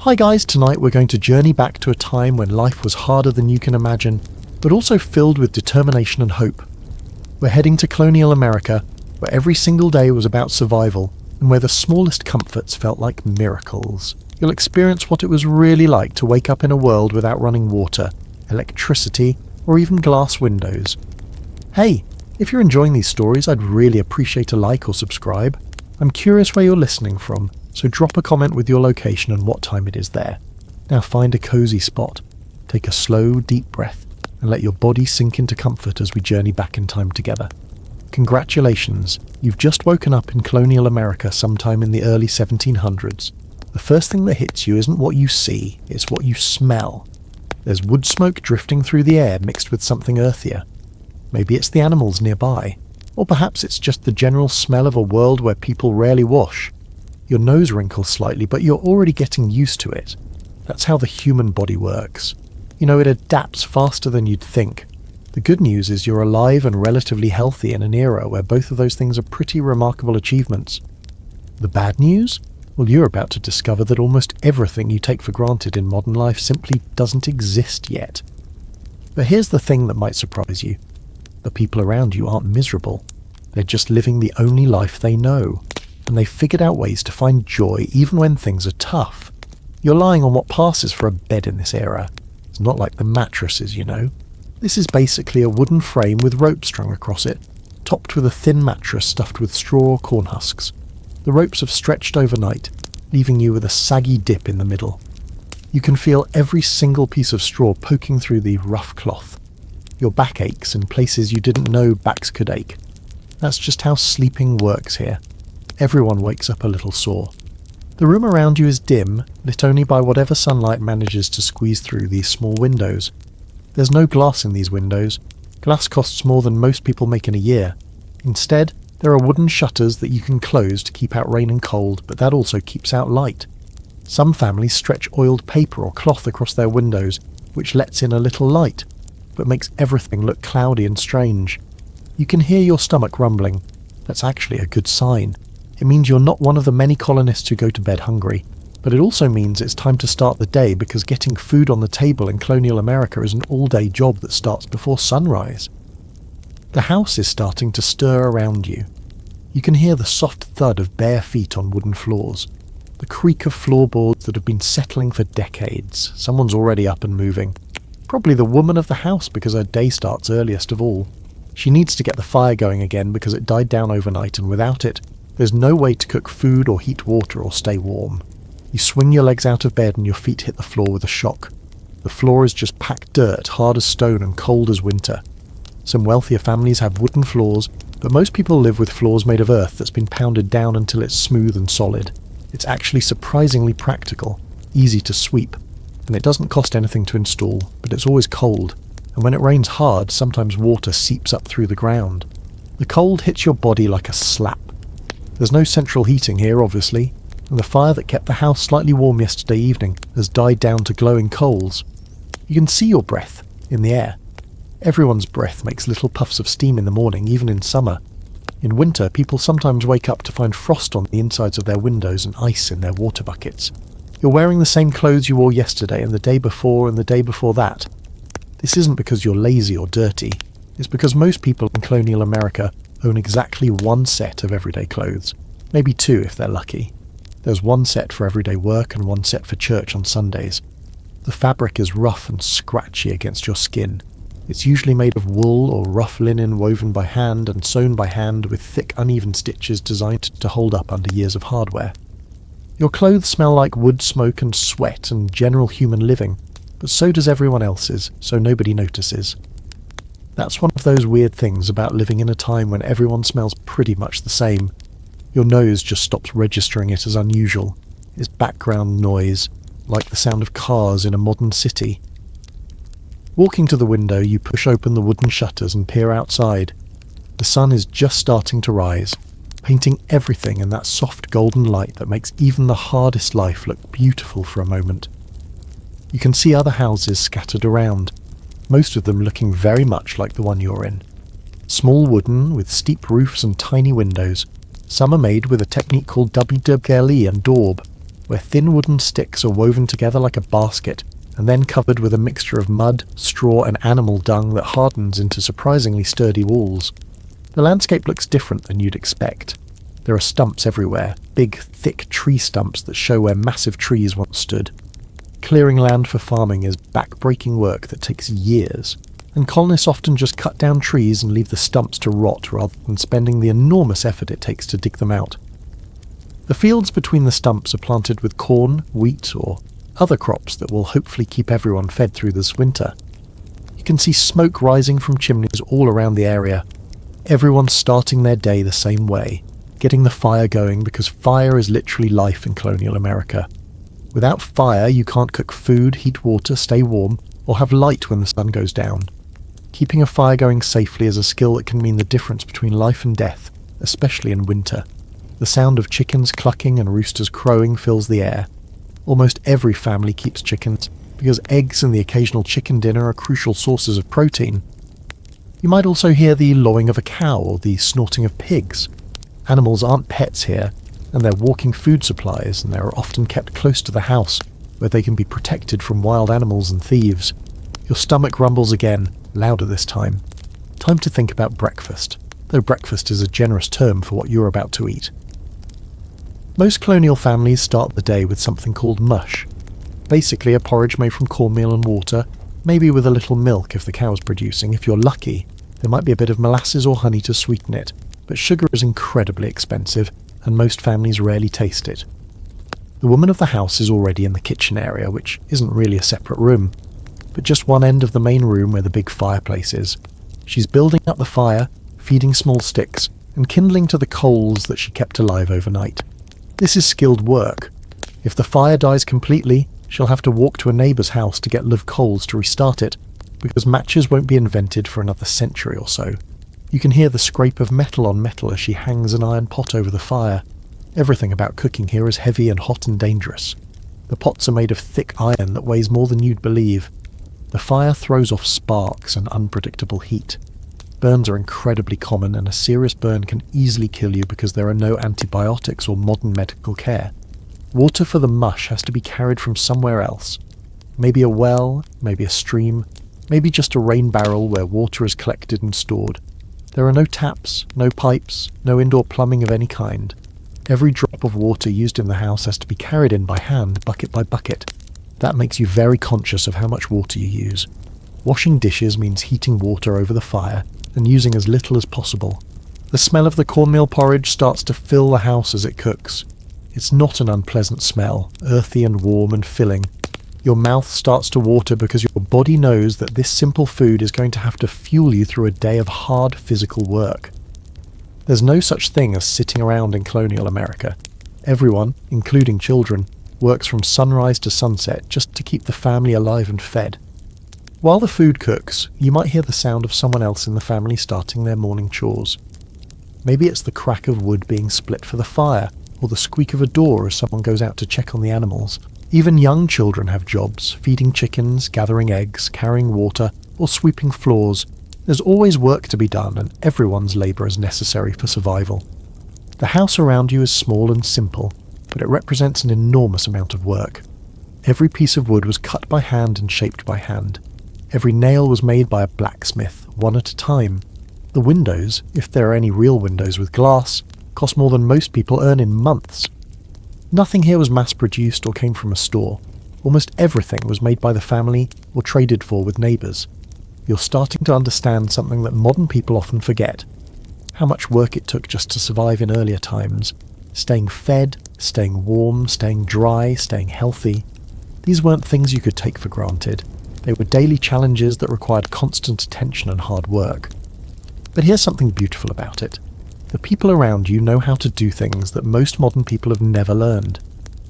Hi guys, tonight we're going to journey back to a time when life was harder than you can imagine, but also filled with determination and hope. We're heading to Colonial America, where every single day was about survival, and where the smallest comforts felt like miracles. You'll experience what it was really like to wake up in a world without running water, electricity, or even glass windows. Hey, if you're enjoying these stories, I'd really appreciate a like or subscribe. I'm curious where you're listening from, so drop a comment with your location and what time it is there. Now find a cozy spot, take a slow, deep breath, and let your body sink into comfort as we journey back in time together. Congratulations, you've just woken up in Colonial America sometime in the early 1700s. The first thing that hits you isn't what you see, it's what you smell. There's wood smoke drifting through the air mixed with something earthier. Maybe it's the animals nearby, or perhaps it's just the general smell of a world where people rarely wash. Your nose wrinkles slightly, but you're already getting used to it. That's how the human body works. You know, it adapts faster than you'd think. The good news is you're alive and relatively healthy in an era where both of those things are pretty remarkable achievements. The bad news? Well, you're about to discover that almost everything you take for granted in modern life simply doesn't exist yet. But here's the thing that might surprise you. The people around you aren't miserable. They're just living the only life they know. And they've figured out ways to find joy even when things are tough. You're lying on what passes for a bed in this era. It's not like the mattresses, you know. This is basically a wooden frame with rope strung across it, topped with a thin mattress stuffed with straw or corn husks. The ropes have stretched overnight, leaving you with a saggy dip in the middle. You can feel every single piece of straw poking through the rough cloth. Your back aches in places you didn't know backs could ache. That's just how sleeping works here. Everyone wakes up a little sore. The room around you is dim, lit only by whatever sunlight manages to squeeze through these small windows. There's no glass in these windows. Glass costs more than most people make in a year. Instead, there are wooden shutters that you can close to keep out rain and cold, but that also keeps out light. Some families stretch oiled paper or cloth across their windows, which lets in a little light, but makes everything look cloudy and strange. You can hear your stomach rumbling. That's actually a good sign. It means you're not one of the many colonists who go to bed hungry. But it also means it's time to start the day, because getting food on the table in Colonial America is an all-day job that starts before sunrise. The house is starting to stir around you. You can hear the soft thud of bare feet on wooden floors, the creak of floorboards that have been settling for decades. Someone's already up and moving. Probably the woman of the house, because her day starts earliest of all. She needs to get the fire going again because it died down overnight, and without it, there's no way to cook food or heat water or stay warm. You swing your legs out of bed and your feet hit the floor with a shock. The floor is just packed dirt, hard as stone and cold as winter. Some wealthier families have wooden floors, but most people live with floors made of earth that's been pounded down until it's smooth and solid. It's actually surprisingly practical, easy to sweep, and it doesn't cost anything to install, but it's always cold, and when it rains hard, sometimes water seeps up through the ground. The cold hits your body like a slap. There's no central heating here, obviously, and the fire that kept the house slightly warm yesterday evening has died down to glowing coals. You can see your breath in the air. Everyone's breath makes little puffs of steam in the morning, even in summer. In winter, people sometimes wake up to find frost on the insides of their windows and ice in their water buckets. You're wearing the same clothes you wore yesterday and the day before and the day before that. This isn't because you're lazy or dirty. It's because most people in Colonial America own exactly one set of everyday clothes. Maybe two if they're lucky. There's one set for everyday work and one set for church on Sundays. The fabric is rough and scratchy against your skin. It's usually made of wool or rough linen woven by hand and sewn by hand with thick uneven stitches designed to hold up under years of hardware. Your clothes smell like wood smoke and sweat and general human living, but so does everyone else's, so nobody notices. That's one of those weird things about living in a time when everyone smells pretty much the same. Your nose just stops registering it as unusual. It's background noise, like the sound of cars in a modern city. Walking to the window, you push open the wooden shutters and peer outside. The sun is just starting to rise, painting everything in that soft golden light that makes even the hardest life look beautiful for a moment. You can see other houses scattered around, most of them looking very much like the one you're in. Small wooden, with steep roofs and tiny windows. Some are made with a technique called double and daub. where thin wooden sticks are woven together like a basket and then covered with a mixture of mud, straw and animal dung that hardens into surprisingly sturdy walls. The landscape looks different than you'd expect. There are stumps everywhere, big, thick tree stumps that show where massive trees once stood. Clearing land for farming is back-breaking work that takes years, and colonists often just cut down trees and leave the stumps to rot rather than spending the enormous effort it takes to dig them out. The fields between the stumps are planted with corn, wheat, or other crops that will hopefully keep everyone fed through this winter. You can see smoke rising from chimneys all around the area. Everyone's starting their day the same way, getting the fire going, because fire is literally life in colonial America. Without fire, you can't cook food, heat water, stay warm, or have light when the sun goes down. Keeping a fire going safely is a skill that can mean the difference between life and death, especially in winter. The sound of chickens clucking and roosters crowing fills the air. Almost every family keeps chickens, because eggs and the occasional chicken dinner are crucial sources of protein. You might also hear the lowing of a cow or the snorting of pigs. Animals aren't pets here, and they're walking food supplies, and they are often kept close to the house, where they can be protected from wild animals and thieves. Your stomach rumbles again, louder this time. Time to think about breakfast, though breakfast is a generous term for what you're about to eat. Most colonial families start the day with something called mush. Basically a porridge made from cornmeal and water, maybe with a little milk if the cow's producing. If you're lucky, there might be a bit of molasses or honey to sweeten it, but sugar is incredibly expensive, and most families rarely taste it. The woman of the house is already in the kitchen area, which isn't really a separate room, but just one end of the main room where the big fireplace is. She's building up the fire, feeding small sticks, and kindling to the coals that she kept alive overnight. This is skilled work. If the fire dies completely, she'll have to walk to a neighbour's house to get live coals to restart it, because matches won't be invented for another century or so. You can hear the scrape of metal on metal as she hangs an iron pot over the fire. Everything about cooking here is heavy and hot and dangerous. The pots are made of thick iron that weighs more than you'd believe. The fire throws off sparks and unpredictable heat. Burns are incredibly common, and a serious burn can easily kill you because there are no antibiotics or modern medical care. Water for the mush has to be carried from somewhere else. Maybe a well, maybe a stream, maybe just a rain barrel where water is collected and stored. There are no taps, no pipes, no indoor plumbing of any kind. Every drop of water used in the house has to be carried in by hand, bucket by bucket. That makes you very conscious of how much water you use. Washing dishes means heating water over the fire and using as little as possible. The smell of the cornmeal porridge starts to fill the house as it cooks. It's not an unpleasant smell, earthy and warm and filling. Your mouth starts to water because your body knows that this simple food is going to have to fuel you through a day of hard physical work. There's no such thing as sitting around in colonial America. Everyone, including children, works from sunrise to sunset just to keep the family alive and fed. While the food cooks, you might hear the sound of someone else in the family starting their morning chores. Maybe it's the crack of wood being split for the fire, or the squeak of a door as someone goes out to check on the animals. Even young children have jobs, feeding chickens, gathering eggs, carrying water, or sweeping floors. There's always work to be done, and everyone's labour is necessary for survival. The house around you is small and simple, but it represents an enormous amount of work. Every piece of wood was cut by hand and shaped by hand. Every nail was made by a blacksmith, one at a time. The windows, if there are any real windows with glass, cost more than most people earn in months. Nothing here was mass-produced or came from a store. Almost everything was made by the family or traded for with neighbours. You're starting to understand something that modern people often forget. How much work it took just to survive in earlier times. Staying fed, staying warm, staying dry, staying healthy. These weren't things you could take for granted. They were daily challenges that required constant attention and hard work. But here's something beautiful about it. The people around you know how to do things that most modern people have never learned.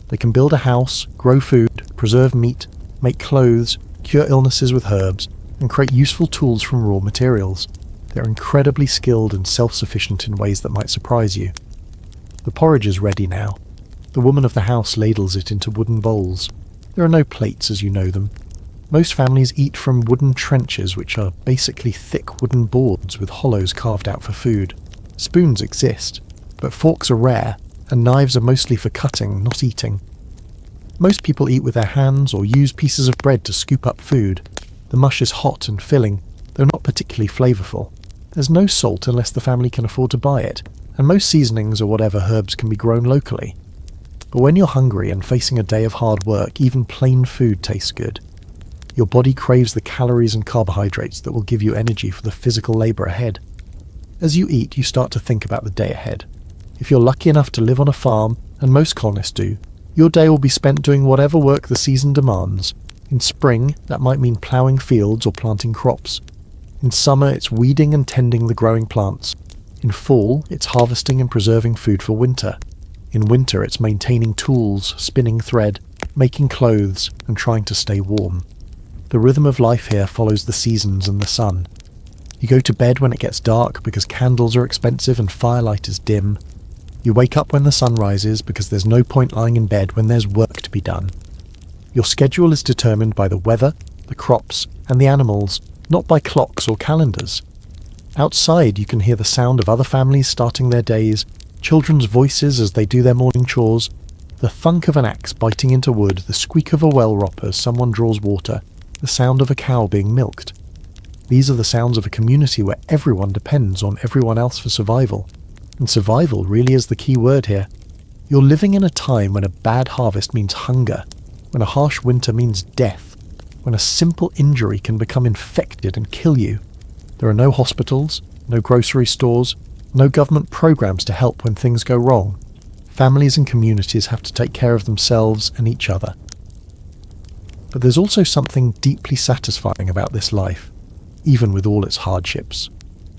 They can build a house, grow food, preserve meat, make clothes, cure illnesses with herbs, and create useful tools from raw materials. They're incredibly skilled and self-sufficient in ways that might surprise you. The porridge is ready now. The woman of the house ladles it into wooden bowls. There are no plates as you know them. Most families eat from wooden trenchers, which are basically thick wooden boards with hollows carved out for food. Spoons exist, but forks are rare, and knives are mostly for cutting, not eating. Most people eat with their hands or use pieces of bread to scoop up food. The mush is hot and filling, though not particularly flavourful. There's no salt unless the family can afford to buy it, and most seasonings or whatever herbs can be grown locally. But when you're hungry and facing a day of hard work, even plain food tastes good. Your body craves the calories and carbohydrates that will give you energy for the physical labour ahead. As you eat, you start to think about the day ahead. If you're lucky enough to live on a farm, and most colonists do, your day will be spent doing whatever work the season demands. In spring, that might mean ploughing fields or planting crops. In summer, it's weeding and tending the growing plants. In fall, it's harvesting and preserving food for winter. In winter, it's maintaining tools, spinning thread, making clothes, and trying to stay warm. The rhythm of life here follows the seasons and the sun. You go to bed when it gets dark because candles are expensive and firelight is dim. You wake up when the sun rises because there's no point lying in bed when there's work to be done. Your schedule is determined by the weather, the crops, and the animals, not by clocks or calendars. Outside you can hear the sound of other families starting their days, children's voices as they do their morning chores, the thunk of an axe biting into wood, the squeak of a well rop as someone draws water, the sound of a cow being milked. These are the sounds of a community where everyone depends on everyone else for survival. And survival really is the key word here. You're living in a time when a bad harvest means hunger, when a harsh winter means death, when a simple injury can become infected and kill you. There are no hospitals, no grocery stores, no government programs to help when things go wrong. Families and communities have to take care of themselves and each other. But there's also something deeply satisfying about this life, even with all its hardships.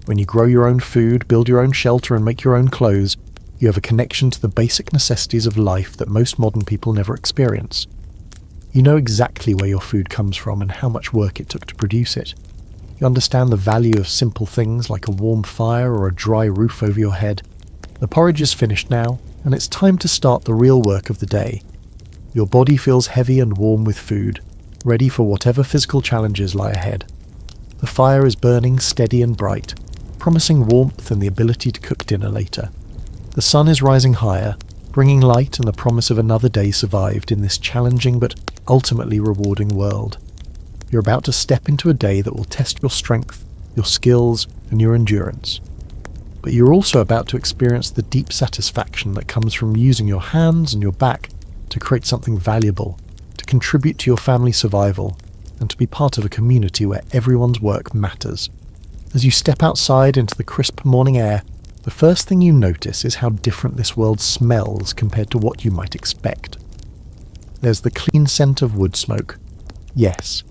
When you grow your own food, build your own shelter and make your own clothes, you have a connection to the basic necessities of life that most modern people never experience. You know exactly where your food comes from and how much work it took to produce it. You understand the value of simple things like a warm fire or a dry roof over your head. The porridge is finished now, and it's time to start the real work of the day. Your body feels heavy and warm with food, ready for whatever physical challenges lie ahead. The fire is burning steady and bright, promising warmth and the ability to cook dinner later. The sun is rising higher, bringing light and the promise of another day survived in this challenging but ultimately rewarding world. You're about to step into a day that will test your strength, your skills, and your endurance. But you're also about to experience the deep satisfaction that comes from using your hands and your back to create something valuable, to contribute to your family's survival, and to be part of a community where everyone's work matters. As you step outside into the crisp morning air, the first thing you notice is how different this world smells compared to what you might expect. There's the clean scent of wood smoke. Yes,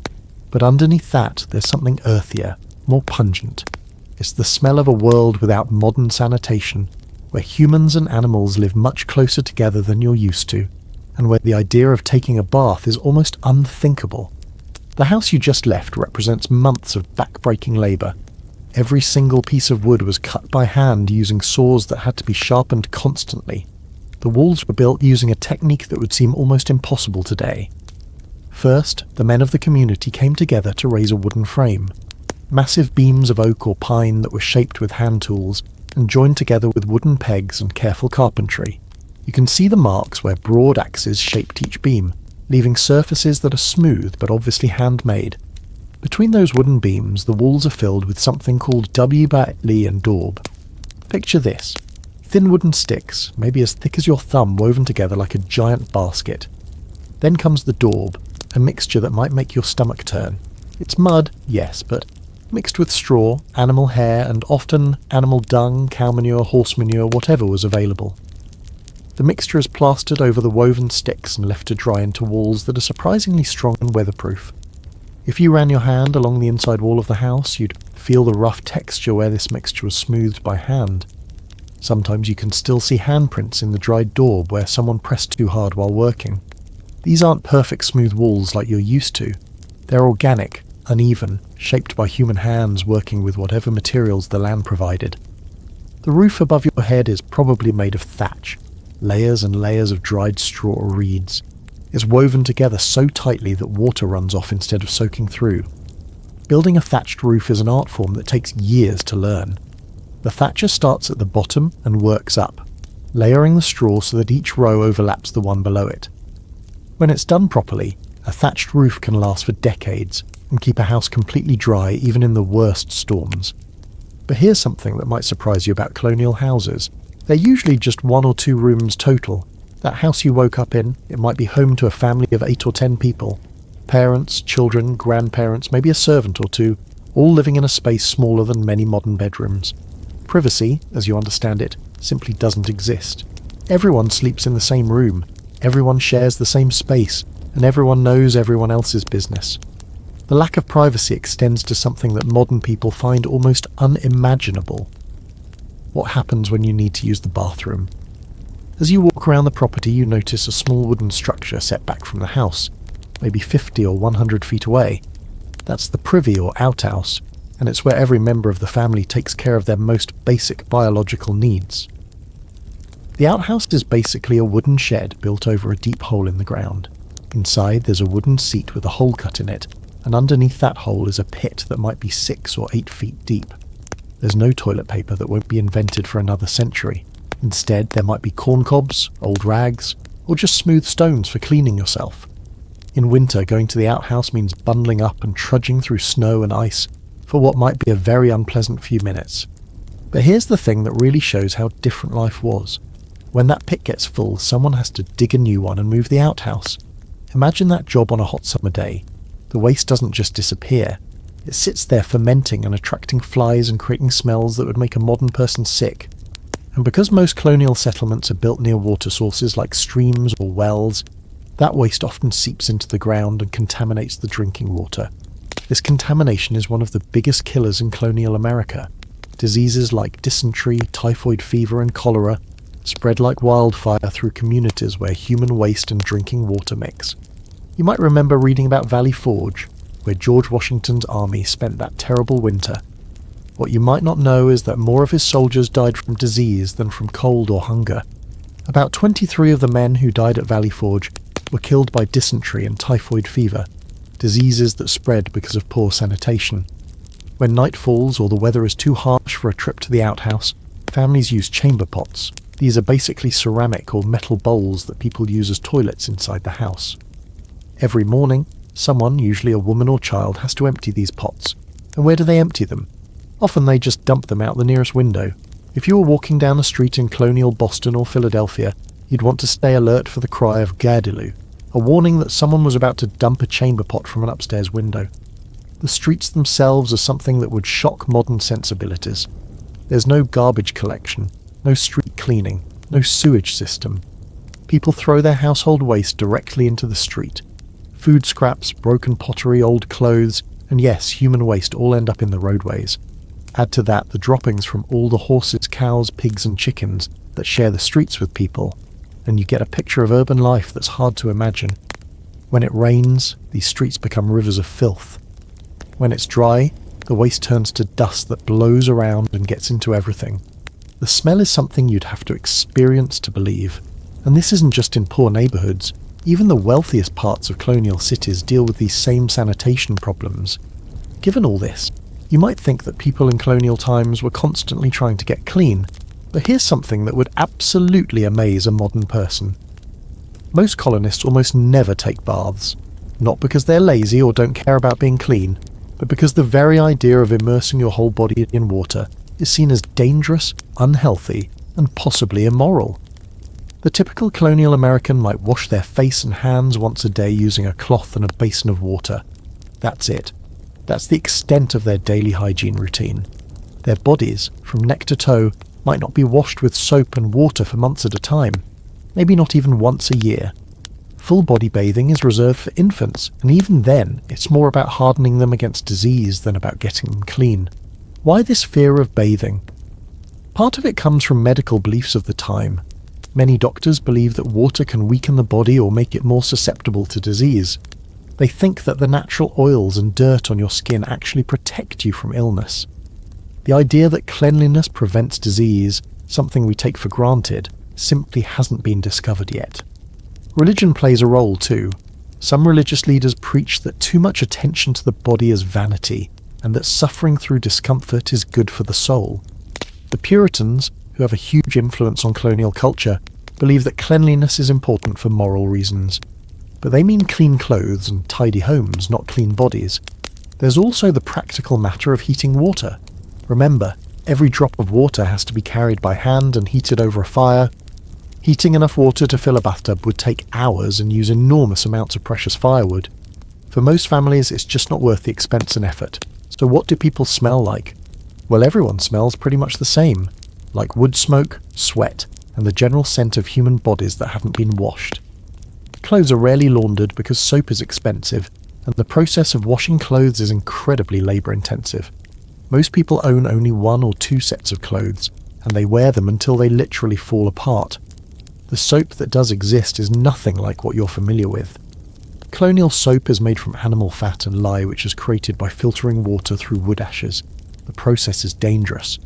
but underneath that there's something earthier, more pungent. It's the smell of a world without modern sanitation, where humans and animals live much closer together than you're used to, and where the idea of taking a bath is almost unthinkable. The house you just left represents months of back-breaking labour. Every single piece of wood was cut by hand using saws that had to be sharpened constantly. The walls were built using a technique that would seem almost impossible today. First, the men of the community came together to raise a wooden frame. Massive beams of oak or pine that were shaped with hand tools and joined together with wooden pegs and careful carpentry. You can see the marks where broad axes shaped each beam, leaving surfaces that are smooth but obviously handmade. Between those wooden beams, the walls are filled with something called lee and daub. Picture this. Thin wooden sticks, maybe as thick as your thumb, woven together like a giant basket. Then comes the daub, a mixture that might make your stomach turn. It's mud, yes, but mixed with straw, animal hair, and often animal dung, cow manure, horse manure, whatever was available. The mixture is plastered over the woven sticks and left to dry into walls that are surprisingly strong and weatherproof. If you ran your hand along the inside wall of the house, you'd feel the rough texture where this mixture was smoothed by hand. Sometimes you can still see handprints in the dried daub where someone pressed too hard while working. These aren't perfect smooth walls like you're used to. They're organic, uneven, shaped by human hands working with whatever materials the land provided. The roof above your head is probably made of thatch, layers and layers of dried straw or reeds. It's woven together so tightly that water runs off instead of soaking through. Building a thatched roof is an art form that takes years to learn. The thatcher starts at the bottom and works up, layering the straw so that each row overlaps the one below it. When it's done properly, a thatched roof can last for decades and keep a house completely dry even in the worst storms. But here's something that might surprise you about colonial houses. They're usually just 1 or 2 rooms total. That house you woke up in, it might be home to a family of 8 or 10 people. Parents, children, grandparents, maybe a servant or 2, all living in a space smaller than many modern bedrooms. Privacy, as you understand it, simply doesn't exist. Everyone sleeps in the same room, everyone shares the same space, and everyone knows everyone else's business. The lack of privacy extends to something that modern people find almost unimaginable. What happens when you need to use the bathroom? As you walk around the property, you notice a small wooden structure set back from the house, maybe 50 or 100 feet away. That's the privy or outhouse, and it's where every member of the family takes care of their most basic biological needs. The outhouse is basically a wooden shed built over a deep hole in the ground. Inside there's a wooden seat with a hole cut in it, and underneath that hole is a pit that might be 6 or 8 feet deep. There's no toilet paper that won't be invented for another century. Instead, there might be corn cobs, old rags, or just smooth stones for cleaning yourself. In winter, going to the outhouse means bundling up and trudging through snow and ice for what might be a very unpleasant few minutes. But here's the thing that really shows how different life was. When that pit gets full, someone has to dig a new one and move the outhouse. Imagine that job on a hot summer day. The waste doesn't just disappear. It sits there fermenting and attracting flies and creating smells that would make a modern person sick. And because most colonial settlements are built near water sources like streams or wells, that waste often seeps into the ground and contaminates the drinking water. This contamination is one of the biggest killers in colonial America. Diseases like dysentery, typhoid fever and cholera spread like wildfire through communities where human waste and drinking water mix. You might remember reading about Valley Forge, where George Washington's army spent that terrible winter. What you might not know is that more of his soldiers died from disease than from cold or hunger. About 23 of the men who died at Valley Forge were killed by dysentery and typhoid fever, diseases that spread because of poor sanitation. When night falls or the weather is too harsh for a trip to the outhouse, families use chamber pots. These are basically ceramic or metal bowls that people use as toilets inside the house. Every morning, someone, usually a woman or child, has to empty these pots. And where do they empty them? Often they just dump them out the nearest window. If you were walking down the street in colonial Boston or Philadelphia, you'd want to stay alert for the cry of Gardilou, a warning that someone was about to dump a chamber pot from an upstairs window. The streets themselves are something that would shock modern sensibilities. There's no garbage collection, no street cleaning, no sewage system. People throw their household waste directly into the street. Food scraps, broken pottery, old clothes, and yes, human waste all end up in the roadways. Add to that the droppings from all the horses, cows, pigs and chickens that share the streets with people, and you get a picture of urban life that's hard to imagine. When it rains, these streets become rivers of filth. When it's dry, the waste turns to dust that blows around and gets into everything. The smell is something you'd have to experience to believe. And this isn't just in poor neighbourhoods. Even the wealthiest parts of colonial cities deal with these same sanitation problems. Given all this, you might think that people in colonial times were constantly trying to get clean, but here's something that would absolutely amaze a modern person. Most colonists almost never take baths, not because they're lazy or don't care about being clean, but because the very idea of immersing your whole body in water is seen as dangerous, unhealthy, and possibly immoral. The typical colonial American might wash their face and hands once a day using a cloth and a basin of water. That's it. That's the extent of their daily hygiene routine. Their bodies, from neck to toe, might not be washed with soap and water for months at a time, maybe not even once a year. Full body bathing is reserved for infants, and even then, it's more about hardening them against disease than about getting them clean. Why this fear of bathing? Part of it comes from medical beliefs of the time. Many doctors believe that water can weaken the body or make it more susceptible to disease. They think that the natural oils and dirt on your skin actually protect you from illness. The idea that cleanliness prevents disease, something we take for granted, simply hasn't been discovered yet. Religion plays a role too. Some religious leaders preach that too much attention to the body is vanity, and that suffering through discomfort is good for the soul. The Puritans, who have a huge influence on colonial culture, believe that cleanliness is important for moral reasons. But they mean clean clothes and tidy homes, not clean bodies. There's also the practical matter of heating water. Remember, every drop of water has to be carried by hand and heated over a fire. Heating enough water to fill a bathtub would take hours and use enormous amounts of precious firewood. For most families, it's just not worth the expense and effort. So what do people smell like? Well, everyone smells pretty much the same, like wood smoke, sweat, and the general scent of human bodies that haven't been washed. Clothes are rarely laundered because soap is expensive, and the process of washing clothes is incredibly labour-intensive. Most people own only 1 or 2 sets of clothes, and they wear them until they literally fall apart. The soap that does exist is nothing like what you're familiar with. Colonial soap is made from animal fat and lye, which is created by filtering water through wood ashes. The process is dangerous.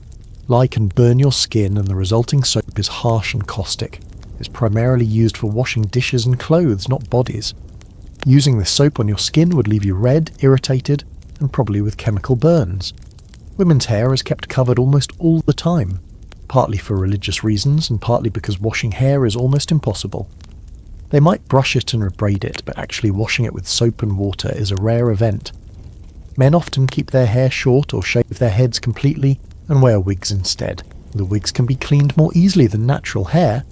Lye can burn your skin, and the resulting soap is harsh and caustic. It's primarily used for washing dishes and clothes, not bodies. Using this soap on your skin would leave you red, irritated, and probably with chemical burns. Women's hair is kept covered almost all the time, partly for religious reasons and partly because washing hair is almost impossible. They might brush it and braid it, but actually washing it with soap and water is a rare event. Men often keep their hair short or shave their heads completely and wear wigs instead. The wigs can be cleaned more easily than natural hair,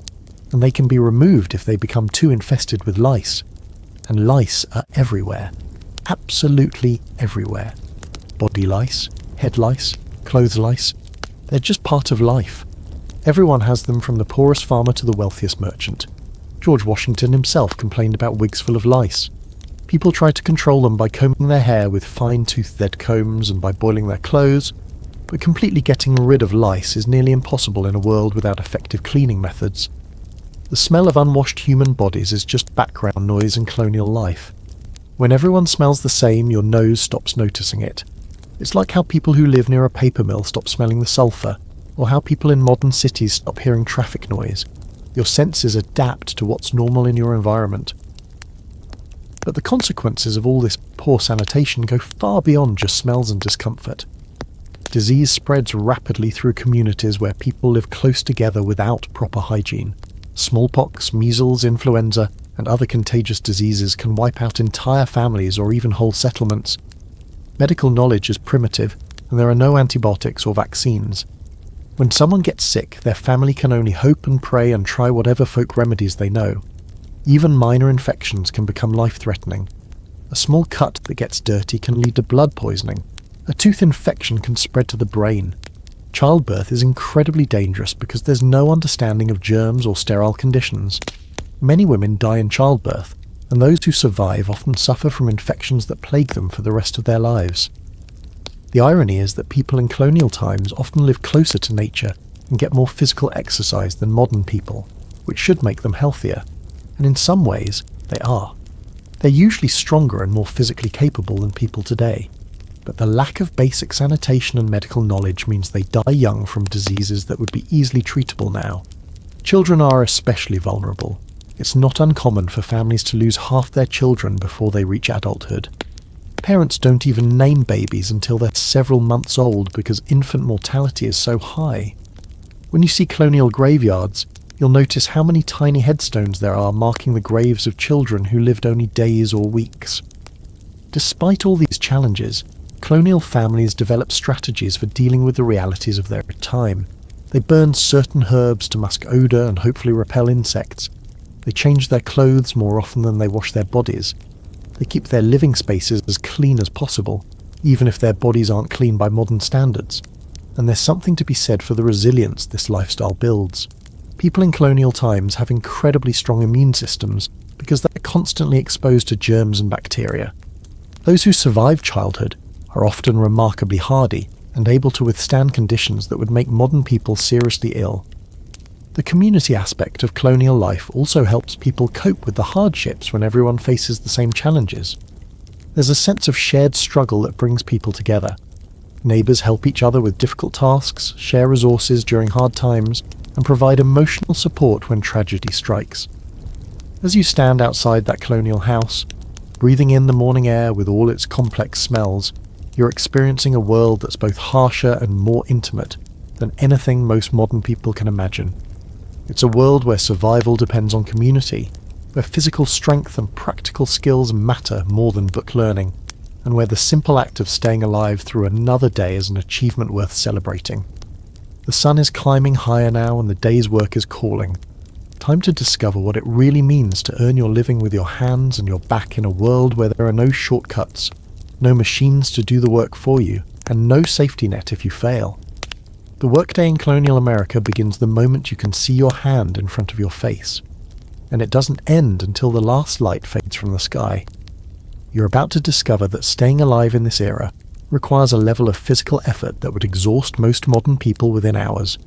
and they can be removed if they become too infested with lice. And lice are everywhere. Absolutely everywhere. Body lice, head lice, clothes lice. They're just part of life. Everyone has them, from the poorest farmer to the wealthiest merchant. George Washington himself complained about wigs full of lice. People try to control them by combing their hair with fine-toothed lead combs and by boiling their clothes, but completely getting rid of lice is nearly impossible in a world without effective cleaning methods. The smell of unwashed human bodies is just background noise in colonial life. When everyone smells the same, your nose stops noticing it. It's like how people who live near a paper mill stop smelling the sulphur, or how people in modern cities stop hearing traffic noise. Your senses adapt to what's normal in your environment. But the consequences of all this poor sanitation go far beyond just smells and discomfort. Disease spreads rapidly through communities where people live close together without proper hygiene. Smallpox, measles, influenza, and other contagious diseases can wipe out entire families or even whole settlements. Medical knowledge is primitive, and there are no antibiotics or vaccines. When someone gets sick, their family can only hope and pray and try whatever folk remedies they know. Even minor infections can become life-threatening. A small cut that gets dirty can lead to blood poisoning. A tooth infection can spread to the brain. Childbirth is incredibly dangerous because there's no understanding of germs or sterile conditions. Many women die in childbirth, and those who survive often suffer from infections that plague them for the rest of their lives. The irony is that people in colonial times often live closer to nature and get more physical exercise than modern people, which should make them healthier. And in some ways, they are. They're usually stronger and more physically capable than people today. But the lack of basic sanitation and medical knowledge means they die young from diseases that would be easily treatable now. Children are especially vulnerable. It's not uncommon for families to lose half their children before they reach adulthood. Parents don't even name babies until they're several months old because infant mortality is so high. When you see colonial graveyards, you'll notice how many tiny headstones there are marking the graves of children who lived only days or weeks. Despite all these challenges, colonial families developed strategies for dealing with the realities of their time. They burned certain herbs to mask odour and hopefully repel insects. They changed their clothes more often than they wash their bodies. They keep their living spaces as clean as possible, even if their bodies aren't clean by modern standards. And there's something to be said for the resilience this lifestyle builds. People in colonial times have incredibly strong immune systems because they're constantly exposed to germs and bacteria. Those who survive childhood are often remarkably hardy and able to withstand conditions that would make modern people seriously ill. The community aspect of colonial life also helps people cope with the hardships when everyone faces the same challenges. There's a sense of shared struggle that brings people together. Neighbours help each other with difficult tasks, share resources during hard times, and provide emotional support when tragedy strikes. As you stand outside that colonial house, breathing in the morning air with all its complex smells, you're experiencing a world that's both harsher and more intimate than anything most modern people can imagine. It's a world where survival depends on community, where physical strength and practical skills matter more than book learning, and where the simple act of staying alive through another day is an achievement worth celebrating. The sun is climbing higher now and the day's work is calling. Time to discover what it really means to earn your living with your hands and your back in a world where there are no shortcuts, no machines to do the work for you, and no safety net if you fail. The workday in colonial America begins the moment you can see your hand in front of your face, and it doesn't end until the last light fades from the sky. You're about to discover that staying alive in this era requires a level of physical effort that would exhaust most modern people within hours.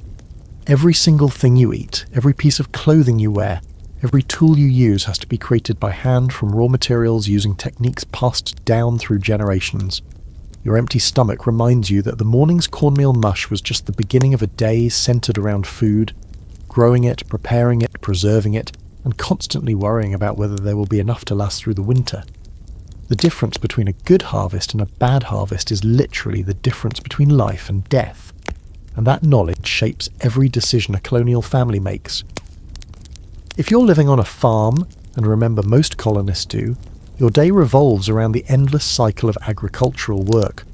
Every single thing you eat, every piece of clothing you wear, every tool you use has to be created by hand from raw materials using techniques passed down through generations. Your empty stomach reminds you that the morning's cornmeal mush was just the beginning of a day centered around food, growing it, preparing it, preserving it, and constantly worrying about whether there will be enough to last through the winter. The difference between a good harvest and a bad harvest is literally the difference between life and death, and that knowledge shapes every decision a colonial family makes. If you're living on a farm, and remember most colonists do, your day revolves around the endless cycle of agricultural work.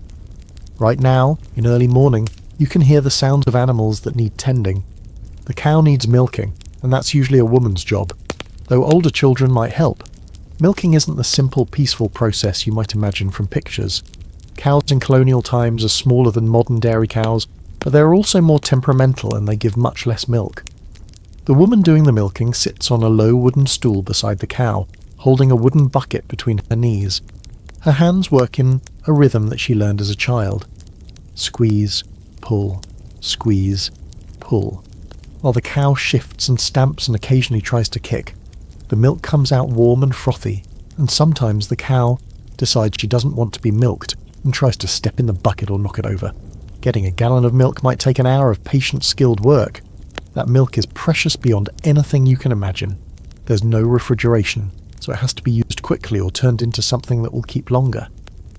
Right now, in early morning, you can hear the sounds of animals that need tending. The cow needs milking, and that's usually a woman's job, though older children might help. Milking isn't the simple, peaceful process you might imagine from pictures. Cows in colonial times are smaller than modern dairy cows, but they're also more temperamental and they give much less milk. The woman doing the milking sits on a low wooden stool beside the cow, holding a wooden bucket between her knees. Her hands work in a rhythm that she learned as a child. Squeeze, pull, squeeze, pull. While the cow shifts and stamps and occasionally tries to kick, the milk comes out warm and frothy, and sometimes the cow decides she doesn't want to be milked and tries to step in the bucket or knock it over. Getting a gallon of milk might take an hour of patient, skilled work. That milk is precious beyond anything you can imagine. There's no refrigeration, so it has to be used quickly or turned into something that will keep longer.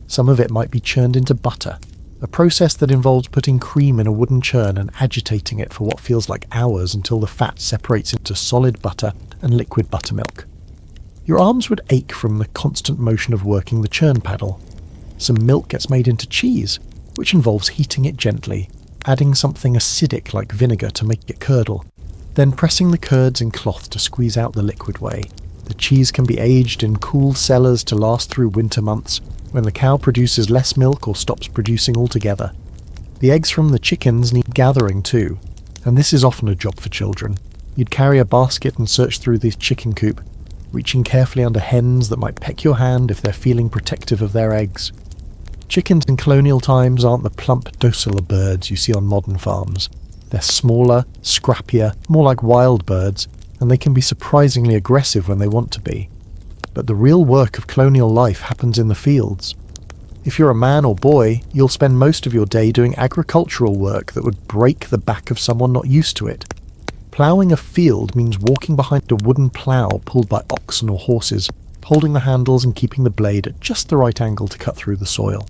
Some of it might be churned into butter, a process that involves putting cream in a wooden churn and agitating it for what feels like hours until the fat separates into solid butter and liquid buttermilk. Your arms would ache from the constant motion of working the churn paddle. Some milk gets made into cheese, which involves heating it gently, adding something acidic like vinegar to make it curdle, then pressing the curds in cloth to squeeze out the liquid whey. The cheese can be aged in cool cellars to last through winter months, when the cow produces less milk or stops producing altogether. The eggs from the chickens need gathering too, and this is often a job for children. You'd carry a basket and search through the chicken coop, reaching carefully under hens that might peck your hand if they're feeling protective of their eggs. Chickens in colonial times aren't the plump, docile birds you see on modern farms. They're smaller, scrappier, more like wild birds, and they can be surprisingly aggressive when they want to be. But the real work of colonial life happens in the fields. If you're a man or boy, you'll spend most of your day doing agricultural work that would break the back of someone not used to it. Ploughing a field means walking behind a wooden plough pulled by oxen or horses, holding the handles and keeping the blade at just the right angle to cut through the soil.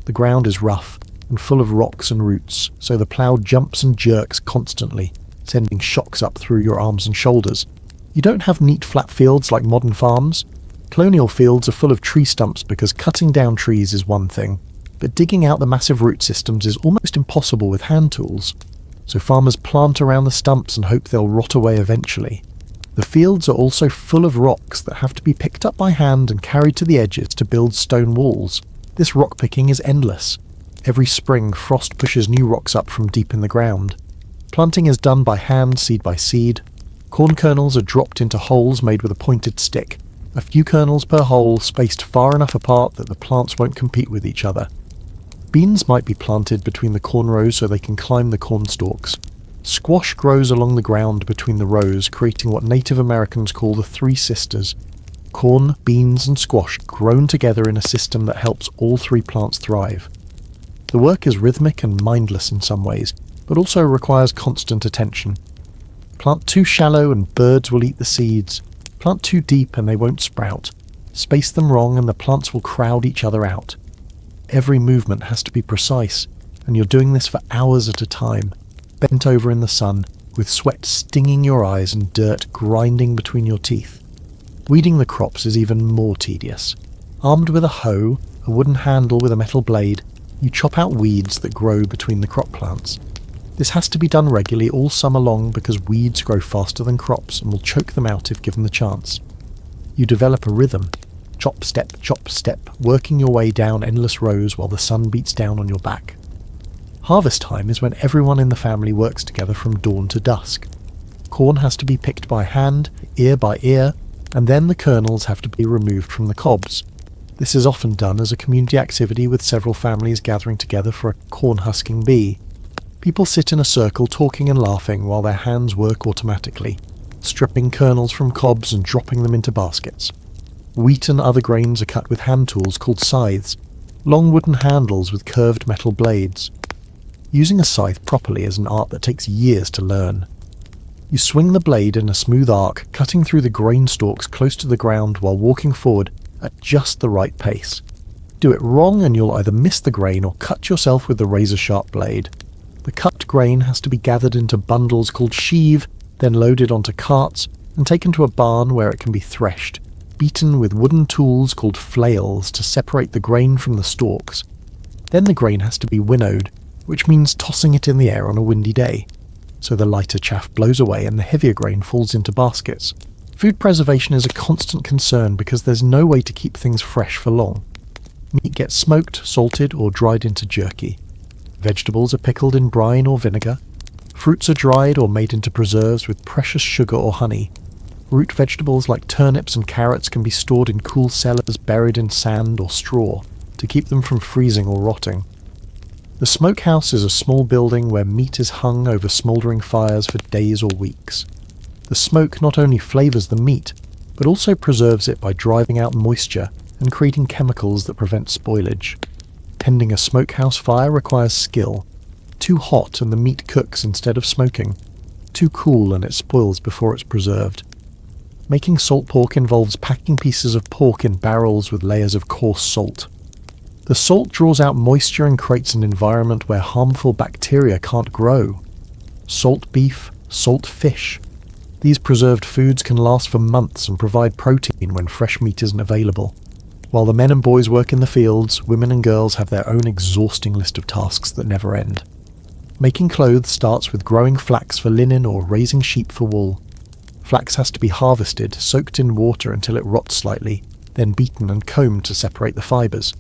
The ground is rough and full of rocks and roots, so the plough jumps and jerks constantly, sending shocks up through your arms and shoulders. You don't have neat flat fields like modern farms. Colonial fields are full of tree stumps because cutting down trees is one thing, but digging out the massive root systems is almost impossible with hand tools. So farmers plant around the stumps and hope they'll rot away eventually. The fields are also full of rocks that have to be picked up by hand and carried to the edges to build stone walls. This rock picking is endless. Every spring, frost pushes new rocks up from deep in the ground. Planting is done by hand, seed by seed. Corn kernels are dropped into holes made with a pointed stick, a few kernels per hole spaced far enough apart that the plants won't compete with each other. Beans might be planted between the corn rows so they can climb the corn stalks. Squash grows along the ground between the rows, creating what Native Americans call the Three Sisters. Corn, beans and squash grown together in a system that helps all three plants thrive. The work is rhythmic and mindless in some ways, but also requires constant attention. Plant too shallow and birds will eat the seeds. Plant too deep and they won't sprout. Space them wrong and the plants will crowd each other out. Every movement has to be precise, and you're doing this for hours at a time, bent over in the sun, with sweat stinging your eyes and dirt grinding between your teeth. Weeding the crops is even more tedious. Armed with a hoe, a wooden handle with a metal blade, you chop out weeds that grow between the crop plants. This has to be done regularly all summer long because weeds grow faster than crops and will choke them out if given the chance. You develop a rhythm, chop, step, working your way down endless rows while the sun beats down on your back. Harvest time is when everyone in the family works together from dawn to dusk. Corn has to be picked by hand, ear by ear, and then the kernels have to be removed from the cobs. This is often done as a community activity with several families gathering together for a corn-husking bee. People sit in a circle talking and laughing while their hands work automatically, stripping kernels from cobs and dropping them into baskets. Wheat and other grains are cut with hand tools called scythes, long wooden handles with curved metal blades. Using a scythe properly is an art that takes years to learn. You swing the blade in a smooth arc, cutting through the grain stalks close to the ground while walking forward at just the right pace. Do it wrong and you'll either miss the grain or cut yourself with the razor-sharp blade. The cut grain has to be gathered into bundles called sheave, then loaded onto carts and taken to a barn where it can be threshed, beaten with wooden tools called flails to separate the grain from the stalks. Then the grain has to be winnowed, which means tossing it in the air on a windy day, so the lighter chaff blows away and the heavier grain falls into baskets. Food preservation is a constant concern because there's no way to keep things fresh for long. Meat gets smoked, salted, or dried into jerky. Vegetables are pickled in brine or vinegar. Fruits are dried or made into preserves with precious sugar or honey. Root vegetables like turnips and carrots can be stored in cool cellars buried in sand or straw to keep them from freezing or rotting. The smokehouse is a small building where meat is hung over smouldering fires for days or weeks. The smoke not only flavours the meat, but also preserves it by driving out moisture and creating chemicals that prevent spoilage. Tending a smokehouse fire requires skill. Too hot and the meat cooks instead of smoking. Too cool and it spoils before it's preserved. Making salt pork involves packing pieces of pork in barrels with layers of coarse salt. The salt draws out moisture and creates an environment where harmful bacteria can't grow. Salt beef, salt fish. These preserved foods can last for months and provide protein when fresh meat isn't available. While the men and boys work in the fields, women and girls have their own exhausting list of tasks that never end. Making clothes starts with growing flax for linen or raising sheep for wool. Flax has to be harvested, soaked in water until it rots slightly, then beaten and combed to separate the fibres.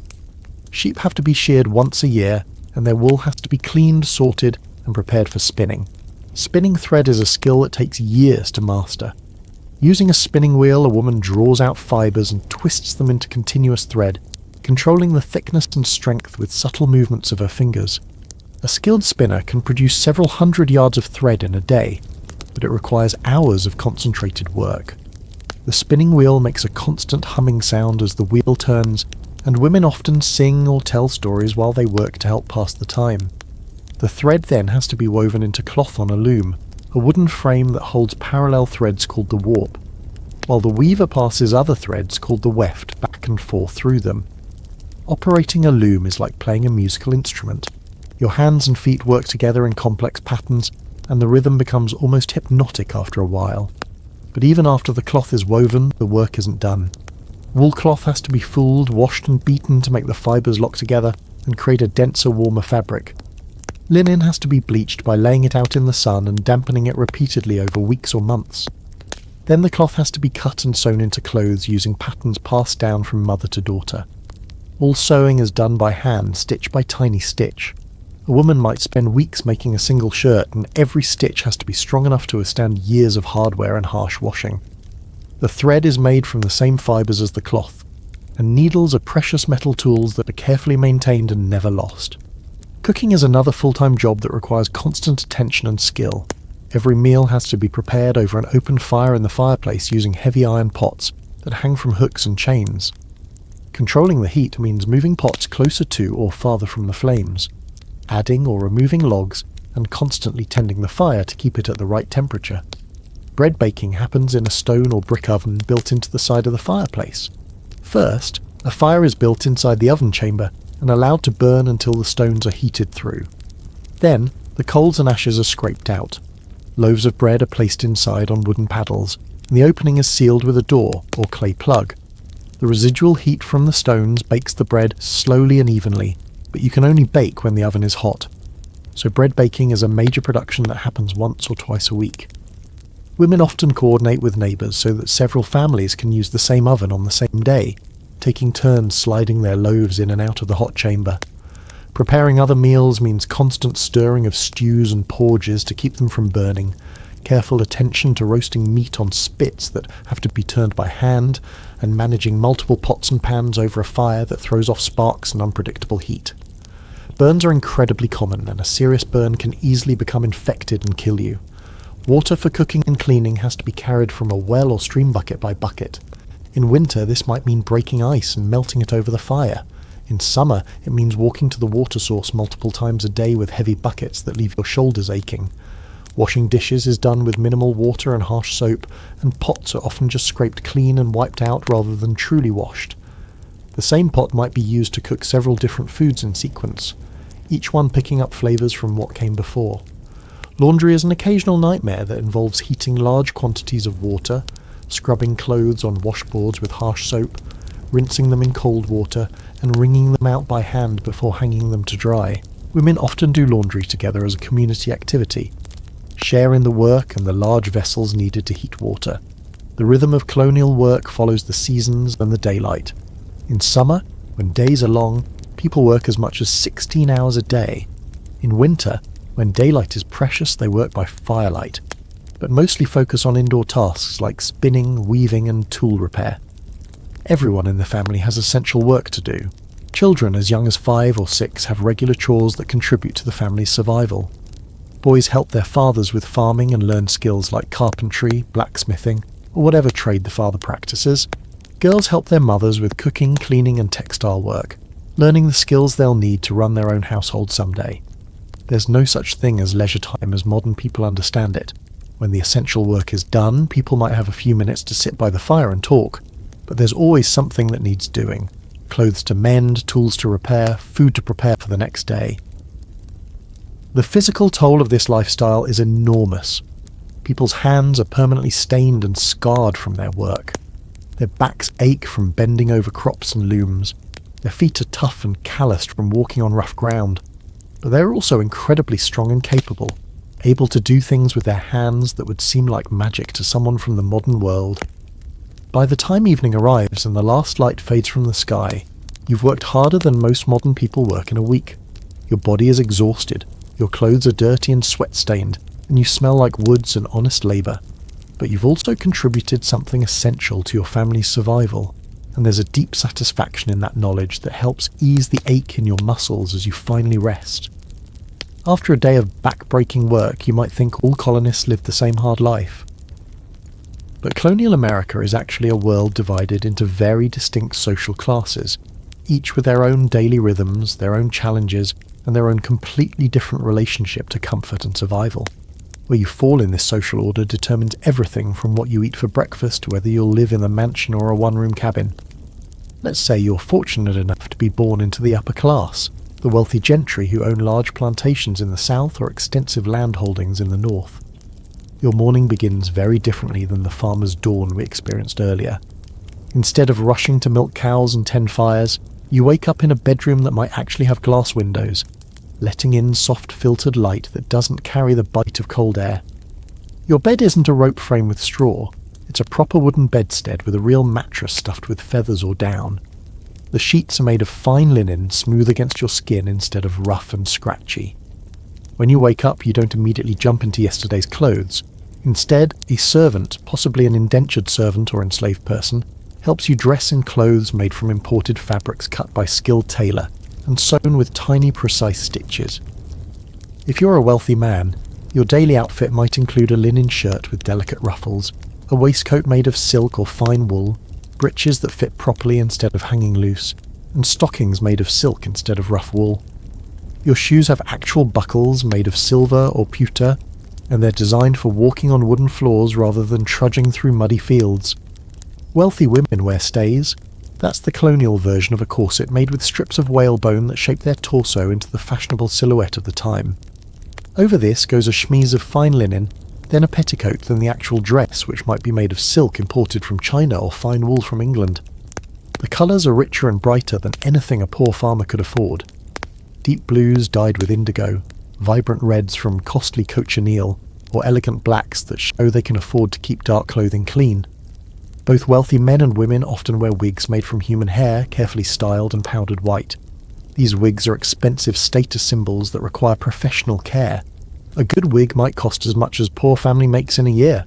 Sheep have to be sheared once a year, and their wool has to be cleaned, sorted, and prepared for spinning. Spinning thread is a skill that takes years to master. Using a spinning wheel, a woman draws out fibres and twists them into continuous thread, controlling the thickness and strength with subtle movements of her fingers. A skilled spinner can produce several hundred yards of thread in a day, but it requires hours of concentrated work. The spinning wheel makes a constant humming sound as the wheel turns, and women often sing or tell stories while they work to help pass the time. The thread then has to be woven into cloth on a loom, a wooden frame that holds parallel threads called the warp, while the weaver passes other threads called the weft back and forth through them. Operating a loom is like playing a musical instrument. Your hands and feet work together in complex patterns, and the rhythm becomes almost hypnotic after a while. But even after the cloth is woven, the work isn't done. Wool cloth has to be fulled, washed and beaten to make the fibres lock together and create a denser, warmer fabric. Linen has to be bleached by laying it out in the sun and dampening it repeatedly over weeks or months. Then the cloth has to be cut and sewn into clothes using patterns passed down from mother to daughter. All sewing is done by hand, stitch by tiny stitch. A woman might spend weeks making a single shirt, and every stitch has to be strong enough to withstand years of hardware and harsh washing. The thread is made from the same fibres as the cloth, and needles are precious metal tools that are carefully maintained and never lost. Cooking is another full-time job that requires constant attention and skill. Every meal has to be prepared over an open fire in the fireplace using heavy iron pots that hang from hooks and chains. Controlling the heat means moving pots closer to or farther from the flames, adding or removing logs, and constantly tending the fire to keep it at the right temperature. Bread baking happens in a stone or brick oven built into the side of the fireplace. First, a fire is built inside the oven chamber and allowed to burn until the stones are heated through. Then, the coals and ashes are scraped out. Loaves of bread are placed inside on wooden paddles, and the opening is sealed with a door or clay plug. The residual heat from the stones bakes the bread slowly and evenly, but you can only bake when the oven is hot. So bread baking is a major production that happens once or twice a week. Women often coordinate with neighbours so that several families can use the same oven on the same day, taking turns sliding their loaves in and out of the hot chamber. Preparing other meals means constant stirring of stews and porridges to keep them from burning, careful attention to roasting meat on spits that have to be turned by hand, and managing multiple pots and pans over a fire that throws off sparks and unpredictable heat. Burns are incredibly common, and a serious burn can easily become infected and kill you. Water for cooking and cleaning has to be carried from a well or stream bucket by bucket. In winter, this might mean breaking ice and melting it over the fire. In summer, it means walking to the water source multiple times a day with heavy buckets that leave your shoulders aching. Washing dishes is done with minimal water and harsh soap, and pots are often just scraped clean and wiped out rather than truly washed. The same pot might be used to cook several different foods in sequence, each one picking up flavours from what came before. Laundry is an occasional nightmare that involves heating large quantities of water, scrubbing clothes on washboards with harsh soap, rinsing them in cold water, and wringing them out by hand before hanging them to dry. Women often do laundry together as a community activity, share in the work and the large vessels needed to heat water. The rhythm of colonial work follows the seasons and the daylight. In summer, when days are long, people work as much as 16 hours a day. In winter, when daylight is precious, they work by firelight, but mostly focus on indoor tasks like spinning, weaving, and tool repair. Everyone in the family has essential work to do. Children as young as 5 or 6 have regular chores that contribute to the family's survival. Boys help their fathers with farming and learn skills like carpentry, blacksmithing, or whatever trade the father practices. Girls help their mothers with cooking, cleaning, and textile work, learning the skills they'll need to run their own household someday. There's no such thing as leisure time as modern people understand it. When the essential work is done, people might have a few minutes to sit by the fire and talk, but there's always something that needs doing. Clothes to mend, tools to repair, food to prepare for the next day. The physical toll of this lifestyle is enormous. People's hands are permanently stained and scarred from their work. Their backs ache from bending over crops and looms. Their feet are tough and calloused from walking on rough ground. But they're also incredibly strong and capable, able to do things with their hands that would seem like magic to someone from the modern world. By the time evening arrives and the last light fades from the sky, you've worked harder than most modern people work in a week. Your body is exhausted, your clothes are dirty and sweat-stained, and you smell like woods and honest labour. But you've also contributed something essential to your family's survival, and there's a deep satisfaction in that knowledge that helps ease the ache in your muscles as you finally rest. After a day of back-breaking work, you might think all colonists live the same hard life. But colonial America is actually a world divided into very distinct social classes, each with their own daily rhythms, their own challenges, and their own completely different relationship to comfort and survival. Where you fall in this social order determines everything from what you eat for breakfast to whether you'll live in a mansion or a one-room cabin. Let's say you're fortunate enough to be born into the upper class, the wealthy gentry who own large plantations in the south or extensive land holdings in the north. Your morning begins very differently than the farmer's dawn we experienced earlier. Instead of rushing to milk cows and tend fires, you wake up in a bedroom that might actually have glass windows, letting in soft filtered light that doesn't carry the bite of cold air. Your bed isn't a rope frame with straw, it's a proper wooden bedstead with a real mattress stuffed with feathers or down. The sheets are made of fine linen, smooth against your skin instead of rough and scratchy. When you wake up, you don't immediately jump into yesterday's clothes. Instead, a servant, possibly an indentured servant or enslaved person, helps you dress in clothes made from imported fabrics cut by skilled tailor and sewn with tiny, precise stitches. If you're a wealthy man, your daily outfit might include a linen shirt with delicate ruffles, a waistcoat made of silk or fine wool, breeches that fit properly instead of hanging loose, and stockings made of silk instead of rough wool. Your shoes have actual buckles made of silver or pewter, and they're designed for walking on wooden floors rather than trudging through muddy fields. Wealthy women wear stays. That's the colonial version of a corset made with strips of whalebone that shape their torso into the fashionable silhouette of the time. Over this goes a chemise of fine linen, then a petticoat, then the actual dress, which might be made of silk imported from China or fine wool from England. The colours are richer and brighter than anything a poor farmer could afford. Deep blues dyed with indigo, vibrant reds from costly cochineal, or elegant blacks that show they can afford to keep dark clothing clean. Both wealthy men and women often wear wigs made from human hair, carefully styled and powdered white. These wigs are expensive status symbols that require professional care. A good wig might cost as much as poor family makes in a year,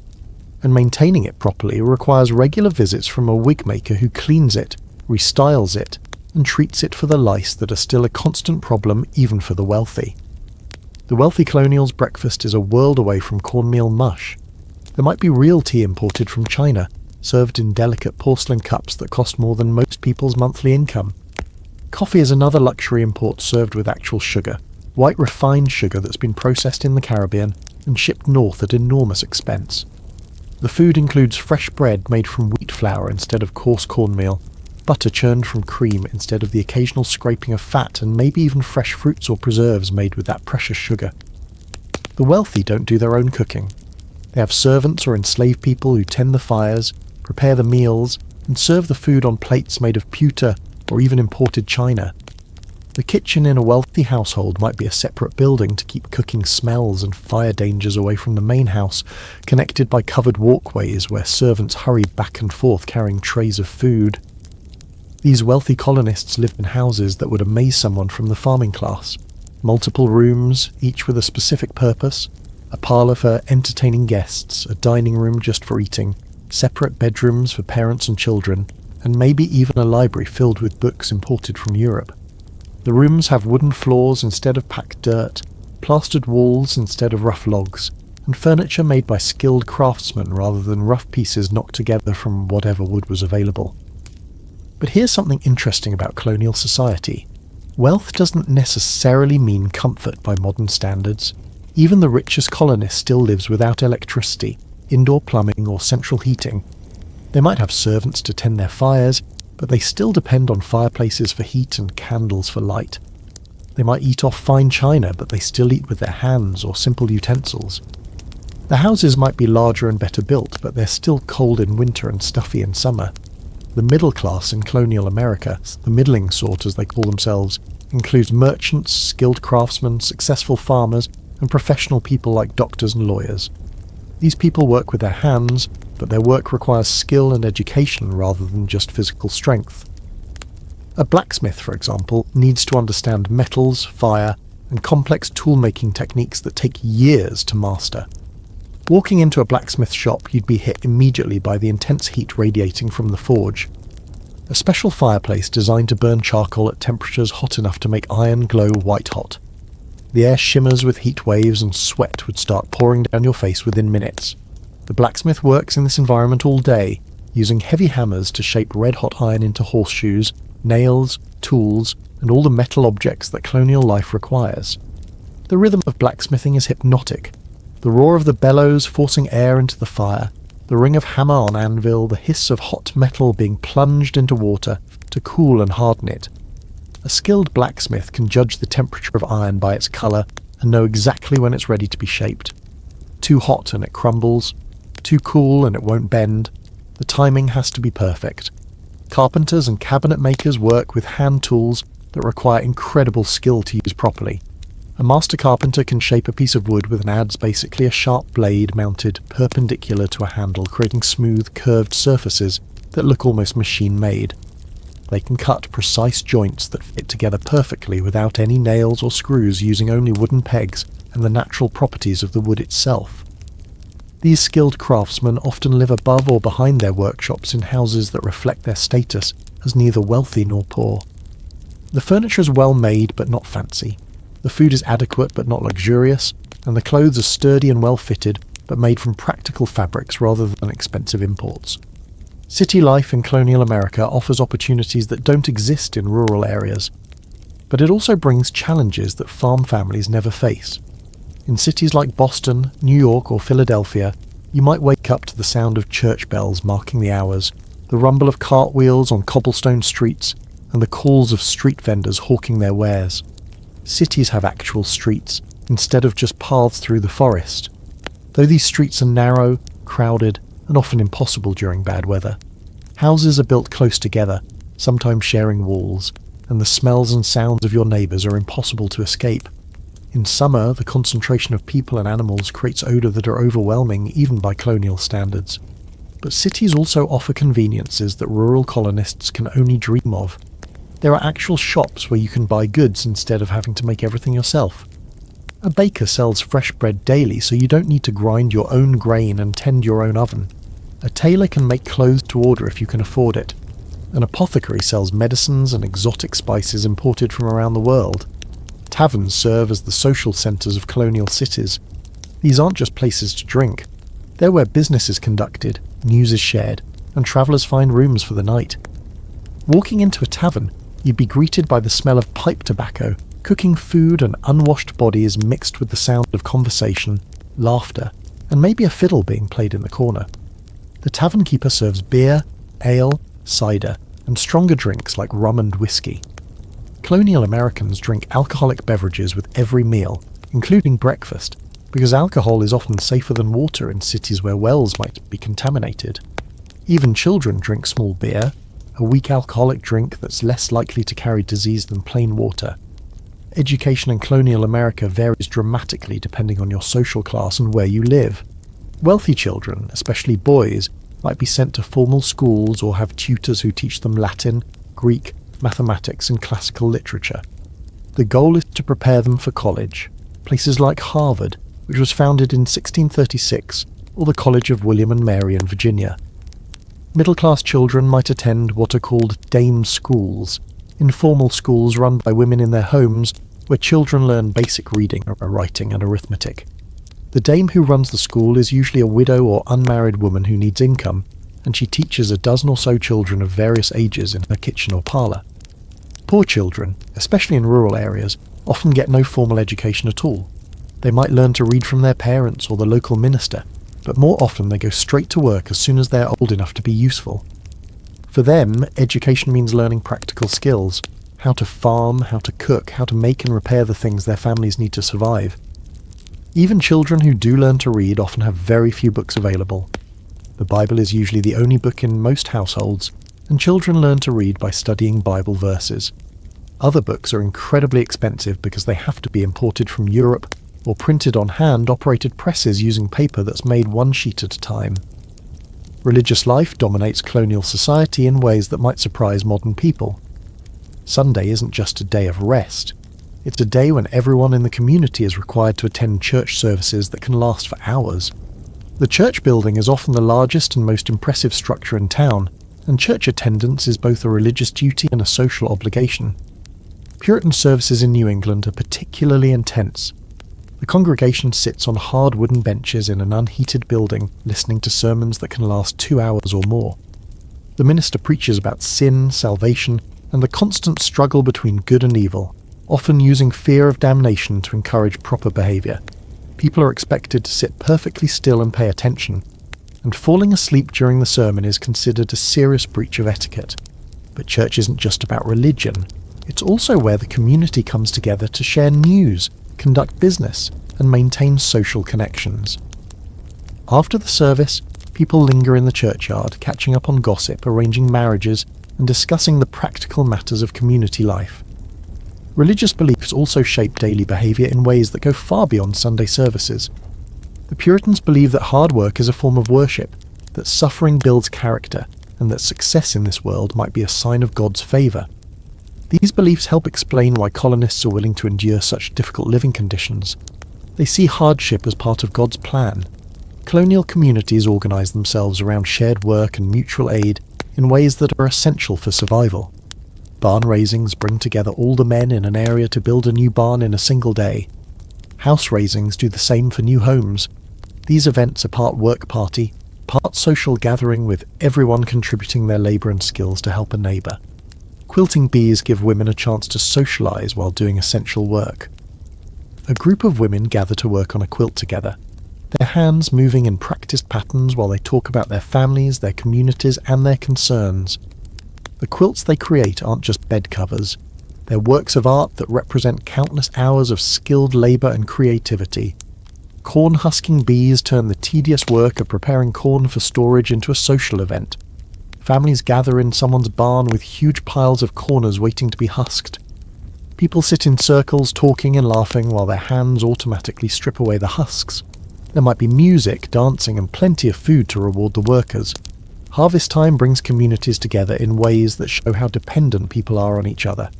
and maintaining it properly requires regular visits from a wig maker who cleans it, restyles it, and treats it for the lice that are still a constant problem even for the wealthy. The wealthy colonial's breakfast is a world away from cornmeal mush. There might be real tea imported from China, served in delicate porcelain cups that cost more than most people's monthly income. Coffee is another luxury import served with actual sugar, white refined sugar that's been processed in the Caribbean and shipped north at enormous expense. The food includes fresh bread made from wheat flour instead of coarse cornmeal, butter churned from cream instead of the occasional scraping of fat, and maybe even fresh fruits or preserves made with that precious sugar. The wealthy don't do their own cooking. They have servants or enslaved people who tend the fires, prepare the meals, and serve the food on plates made of pewter or even imported china. The kitchen in a wealthy household might be a separate building to keep cooking smells and fire dangers away from the main house, connected by covered walkways where servants hurry back and forth carrying trays of food. These wealthy colonists lived in houses that would amaze someone from the farming class. Multiple rooms, each with a specific purpose, a parlour for entertaining guests, a dining room just for eating, separate bedrooms for parents and children, and maybe even a library filled with books imported from Europe. The rooms have wooden floors instead of packed dirt, plastered walls instead of rough logs, and furniture made by skilled craftsmen rather than rough pieces knocked together from whatever wood was available. But here's something interesting about colonial society. Wealth doesn't necessarily mean comfort by modern standards. Even the richest colonist still lives without electricity, indoor plumbing or central heating. They might have servants to tend their fires, but they still depend on fireplaces for heat and candles for light. They might eat off fine china, but they still eat with their hands or simple utensils. The houses might be larger and better built, but they're still cold in winter and stuffy in summer. The middle class in colonial America, the middling sort as they call themselves, includes merchants, skilled craftsmen, successful farmers, and professional people like doctors and lawyers. These people work with their hands, but their work requires skill and education rather than just physical strength. A blacksmith, for example, needs to understand metals, fire, and complex tool-making techniques that take years to master. Walking into a blacksmith shop, you'd be hit immediately by the intense heat radiating from the forge. A special fireplace designed to burn charcoal at temperatures hot enough to make iron glow white-hot. The air shimmers with heat waves and sweat would start pouring down your face within minutes. The blacksmith works in this environment all day, using heavy hammers to shape red-hot iron into horseshoes, nails, tools, and all the metal objects that colonial life requires. The rhythm of blacksmithing is hypnotic. The roar of the bellows forcing air into the fire, the ring of hammer on anvil, the hiss of hot metal being plunged into water to cool and harden it. A skilled blacksmith can judge the temperature of iron by its colour and know exactly when it's ready to be shaped. Too hot and it crumbles, too cool and it won't bend. The timing has to be perfect. Carpenters and cabinet makers work with hand tools that require incredible skill to use properly. A master carpenter can shape a piece of wood with an adze, basically a sharp blade mounted perpendicular to a handle, creating smooth, curved surfaces that look almost machine-made. They can cut precise joints that fit together perfectly without any nails or screws, using only wooden pegs and the natural properties of the wood itself. These skilled craftsmen often live above or behind their workshops in houses that reflect their status as neither wealthy nor poor. The furniture is well made but not fancy. The food is adequate but not luxurious, and the clothes are sturdy and well fitted but made from practical fabrics rather than expensive imports. City life in colonial America offers opportunities that don't exist in rural areas, but it also brings challenges that farm families never face. In cities like Boston, New York, or Philadelphia, you might wake up to the sound of church bells marking the hours, the rumble of cartwheels on cobblestone streets, and the calls of street vendors hawking their wares. Cities have actual streets, instead of just paths through the forest. Though these streets are narrow, crowded, and often impossible during bad weather, houses are built close together, sometimes sharing walls, and the smells and sounds of your neighbours are impossible to escape. In summer, the concentration of people and animals creates odour that are overwhelming even by colonial standards. But cities also offer conveniences that rural colonists can only dream of. There are actual shops where you can buy goods instead of having to make everything yourself. A baker sells fresh bread daily, so you don't need to grind your own grain and tend your own oven. A tailor can make clothes to order if you can afford it. An apothecary sells medicines and exotic spices imported from around the world. Taverns serve as the social centres of colonial cities. These aren't just places to drink. They're where business is conducted, news is shared, and travellers find rooms for the night. Walking into a tavern, you'd be greeted by the smell of pipe tobacco, cooking food and unwashed bodies mixed with the sound of conversation, laughter, and maybe a fiddle being played in the corner. The tavern keeper serves beer, ale, cider, and stronger drinks like rum and whiskey. Colonial Americans drink alcoholic beverages with every meal, including breakfast, because alcohol is often safer than water in cities where wells might be contaminated. Even children drink small beer, a weak alcoholic drink that's less likely to carry disease than plain water. Education in colonial America varies dramatically depending on your social class and where you live. Wealthy children, especially boys, might be sent to formal schools or have tutors who teach them Latin, Greek, mathematics and classical literature. The goal is to prepare them for college, places like Harvard, which was founded in 1636, or the College of William and Mary in Virginia. Middle-class children might attend what are called dame schools, informal schools run by women in their homes where children learn basic reading, writing and arithmetic. The dame who runs the school is usually a widow or unmarried woman who needs income, and she teaches a dozen or so children of various ages in her kitchen or parlour. Poor children, especially in rural areas, often get no formal education at all. They might learn to read from their parents or the local minister, but more often they go straight to work as soon as they are old enough to be useful. For them, education means learning practical skills, how to farm, how to cook, how to make and repair the things their families need to survive. Even children who do learn to read often have very few books available. The Bible is usually the only book in most households, and children learn to read by studying Bible verses. Other books are incredibly expensive because they have to be imported from Europe or printed on hand-operated presses using paper that's made one sheet at a time. Religious life dominates colonial society in ways that might surprise modern people. Sunday isn't just a day of rest. It's a day when everyone in the community is required to attend church services that can last for hours. The church building is often the largest and most impressive structure in town, and church attendance is both a religious duty and a social obligation. Puritan services in New England are particularly intense. The congregation sits on hard wooden benches in an unheated building, listening to sermons that can last 2 hours or more. The minister preaches about sin, salvation, and the constant struggle between good and evil, often using fear of damnation to encourage proper behaviour. People are expected to sit perfectly still and pay attention, and falling asleep during the sermon is considered a serious breach of etiquette. But church isn't just about religion. It's also where the community comes together to share news, conduct business, and maintain social connections. After the service, people linger in the churchyard, catching up on gossip, arranging marriages, and discussing the practical matters of community life. Religious beliefs also shape daily behaviour in ways that go far beyond Sunday services. The Puritans believe that hard work is a form of worship, that suffering builds character, and that success in this world might be a sign of God's favour. These beliefs help explain why colonists are willing to endure such difficult living conditions. They see hardship as part of God's plan. Colonial communities organise themselves around shared work and mutual aid in ways that are essential for survival. Barn raisings bring together all the men in an area to build a new barn in a single day. House raisings do the same for new homes. These events are part work party, part social gathering with everyone contributing their labour and skills to help a neighbour. Quilting bees give women a chance to socialise while doing essential work. A group of women gather to work on a quilt together, their hands moving in practiced patterns while they talk about their families, their communities and their concerns. The quilts they create aren't just bed covers. They're works of art that represent countless hours of skilled labour and creativity. Corn-husking bees turn the tedious work of preparing corn for storage into a social event. Families gather in someone's barn with huge piles of corners waiting to be husked. People sit in circles talking and laughing while their hands automatically strip away the husks. There might be music, dancing, and plenty of food to reward the workers. Harvest time brings communities together in ways that show how dependent people are on each other.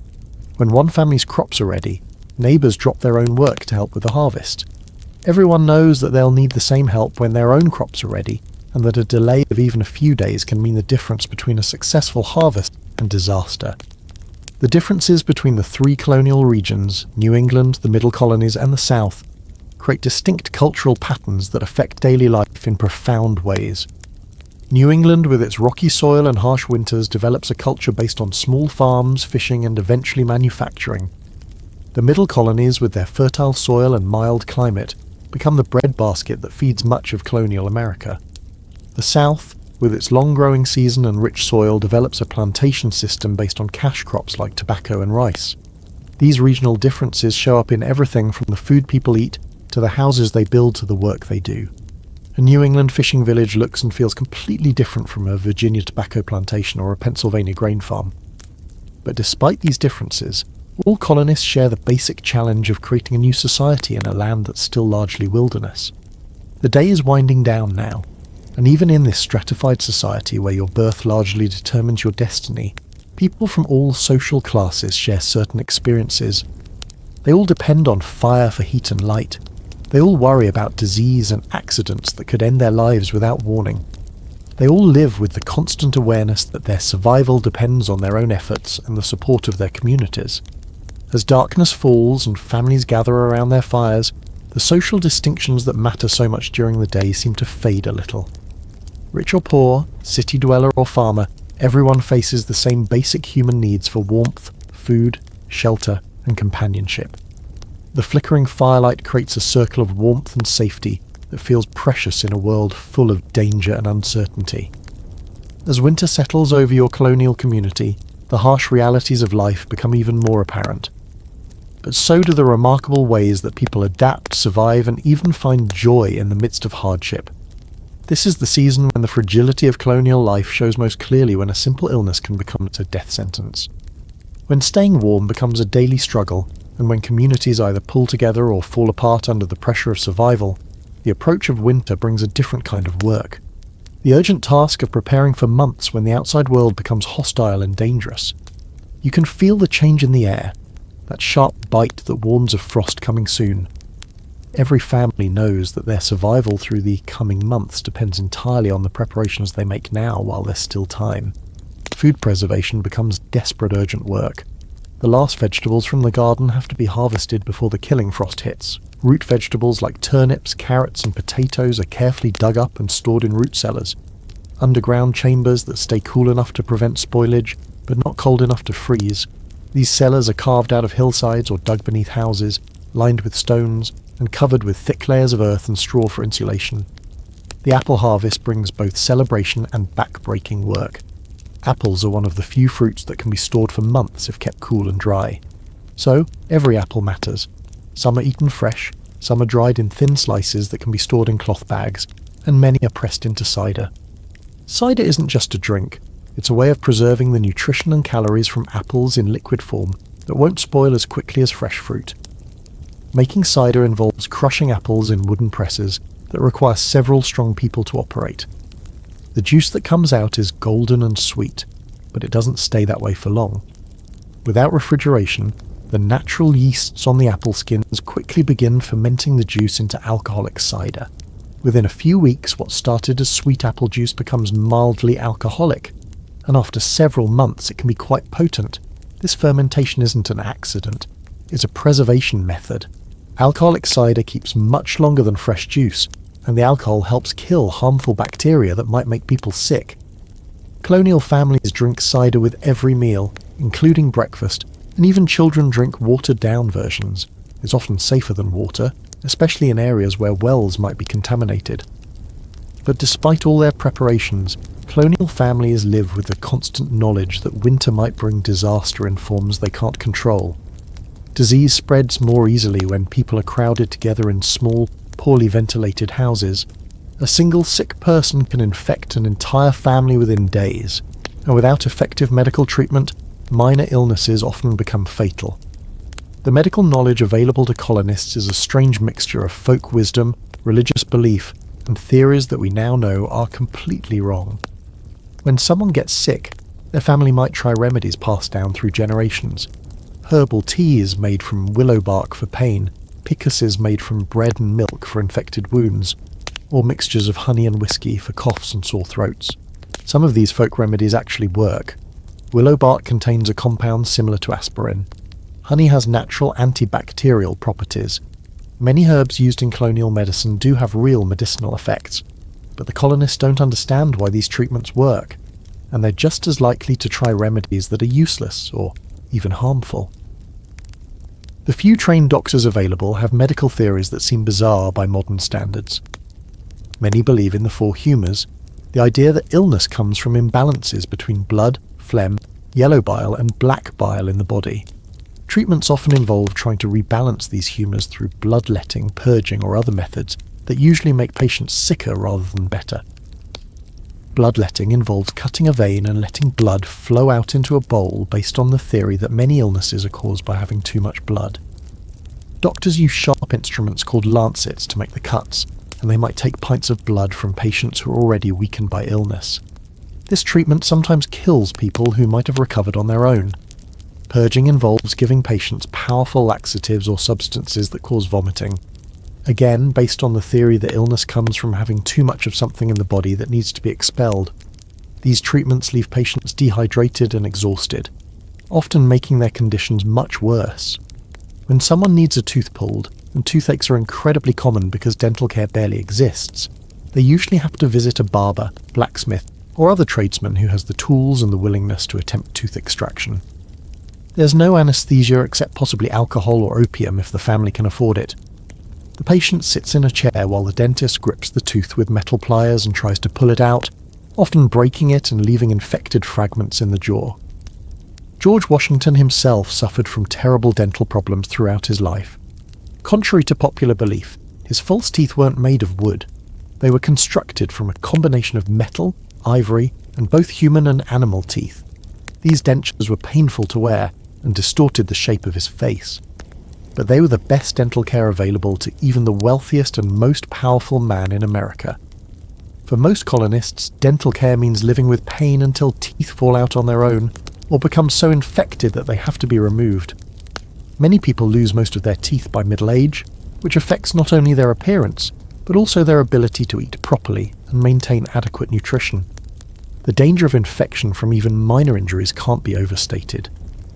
When one family's crops are ready, neighbours drop their own work to help with the harvest. Everyone knows that they'll need the same help when their own crops are ready, and that a delay of even a few days can mean the difference between a successful harvest and disaster. The differences between the three colonial regions, New England, the Middle Colonies, and the South, create distinct cultural patterns that affect daily life in profound ways. New England, with its rocky soil and harsh winters, develops a culture based on small farms, fishing, and eventually manufacturing. The Middle Colonies, with their fertile soil and mild climate, become the breadbasket that feeds much of colonial America. The South, with its long-growing season and rich soil, develops a plantation system based on cash crops like tobacco and rice. These regional differences show up in everything from the food people eat to the houses they build to the work they do. A New England fishing village looks and feels completely different from a Virginia tobacco plantation or a Pennsylvania grain farm. But despite these differences, all colonists share the basic challenge of creating a new society in a land that's still largely wilderness. The day is winding down now, and even in this stratified society where your birth largely determines your destiny, people from all social classes share certain experiences. They all depend on fire for heat and light. They all worry about disease and accidents that could end their lives without warning. They all live with the constant awareness that their survival depends on their own efforts and the support of their communities. As darkness falls and families gather around their fires, the social distinctions that matter so much during the day seem to fade a little. Rich or poor, city dweller or farmer, everyone faces the same basic human needs for warmth, food, shelter, and companionship. The flickering firelight creates a circle of warmth and safety that feels precious in a world full of danger and uncertainty. As winter settles over your colonial community, the harsh realities of life become even more apparent. But so do the remarkable ways that people adapt, survive, and even find joy in the midst of hardship. This is the season when the fragility of colonial life shows most clearly when a simple illness can become a death sentence. When staying warm becomes a daily struggle, and when communities either pull together or fall apart under the pressure of survival, the approach of winter brings a different kind of work. The urgent task of preparing for months when the outside world becomes hostile and dangerous. You can feel the change in the air, that sharp bite that warns of frost coming soon. Every family knows that their survival through the coming months depends entirely on the preparations they make now while there's still time. Food preservation becomes desperate urgent work. The last vegetables from the garden have to be harvested before the killing frost hits. Root vegetables like turnips, carrots, and potatoes are carefully dug up and stored in root cellars. Underground chambers that stay cool enough to prevent spoilage, but not cold enough to freeze. These cellars are carved out of hillsides or dug beneath houses, lined with stones, and covered with thick layers of earth and straw for insulation. The apple harvest brings both celebration and back-breaking work. Apples are one of the few fruits that can be stored for months if kept cool and dry. So, every apple matters. Some are eaten fresh, some are dried in thin slices that can be stored in cloth bags, and many are pressed into cider. Cider isn't just a drink. It's a way of preserving the nutrition and calories from apples in liquid form that won't spoil as quickly as fresh fruit. Making cider involves crushing apples in wooden presses that require several strong people to operate. The juice that comes out is golden and sweet, but it doesn't stay that way for long. Without refrigeration, the natural yeasts on the apple skins quickly begin fermenting the juice into alcoholic cider. Within a few weeks, what started as sweet apple juice becomes mildly alcoholic, and after several months it can be quite potent. This fermentation isn't an accident, it's a preservation method. Alcoholic cider keeps much longer than fresh juice, and the alcohol helps kill harmful bacteria that might make people sick. Colonial families drink cider with every meal, including breakfast, and even children drink watered-down versions. It's often safer than water, especially in areas where wells might be contaminated. But despite all their preparations, colonial families live with the constant knowledge that winter might bring disaster in forms they can't control. Disease spreads more easily when people are crowded together in small, poorly ventilated houses, a single sick person can infect an entire family within days, and without effective medical treatment, minor illnesses often become fatal. The medical knowledge available to colonists is a strange mixture of folk wisdom, religious belief, and theories that we now know are completely wrong. When someone gets sick, their family might try remedies passed down through generations. Herbal teas made from willow bark for pain, picasses made from bread and milk for infected wounds, or mixtures of honey and whiskey for coughs and sore throats. Some of these folk remedies actually work. Willow bark contains a compound similar to aspirin. Honey has natural antibacterial properties. Many herbs used in colonial medicine do have real medicinal effects, but the colonists don't understand why these treatments work, and they're just as likely to try remedies that are useless or even harmful. The few trained doctors available have medical theories that seem bizarre by modern standards. Many believe in the four humours, the idea that illness comes from imbalances between blood, phlegm, yellow bile and black bile in the body. Treatments often involve trying to rebalance these humours through bloodletting, purging or other methods that usually make patients sicker rather than better. Bloodletting involves cutting a vein and letting blood flow out into a bowl based on the theory that many illnesses are caused by having too much blood. Doctors use sharp instruments called lancets to make the cuts, and they might take pints of blood from patients who are already weakened by illness. This treatment sometimes kills people who might have recovered on their own. Purging involves giving patients powerful laxatives or substances that cause vomiting. Again, based on the theory that illness comes from having too much of something in the body that needs to be expelled. These treatments leave patients dehydrated and exhausted, often making their conditions much worse. When someone needs a tooth pulled, and toothaches are incredibly common because dental care barely exists, they usually have to visit a barber, blacksmith, or other tradesman who has the tools and the willingness to attempt tooth extraction. There's no anesthesia except possibly alcohol or opium if the family can afford it. The patient sits in a chair while the dentist grips the tooth with metal pliers and tries to pull it out, often breaking it and leaving infected fragments in the jaw. George Washington himself suffered from terrible dental problems throughout his life. Contrary to popular belief, his false teeth weren't made of wood. They were constructed from a combination of metal, ivory, and both human and animal teeth. These dentures were painful to wear and distorted the shape of his face. But they were the best dental care available to even the wealthiest and most powerful man in America. For most colonists, dental care means living with pain until teeth fall out on their own, or become so infected that they have to be removed. Many people lose most of their teeth by middle age, which affects not only their appearance, but also their ability to eat properly and maintain adequate nutrition. The danger of infection from even minor injuries can't be overstated.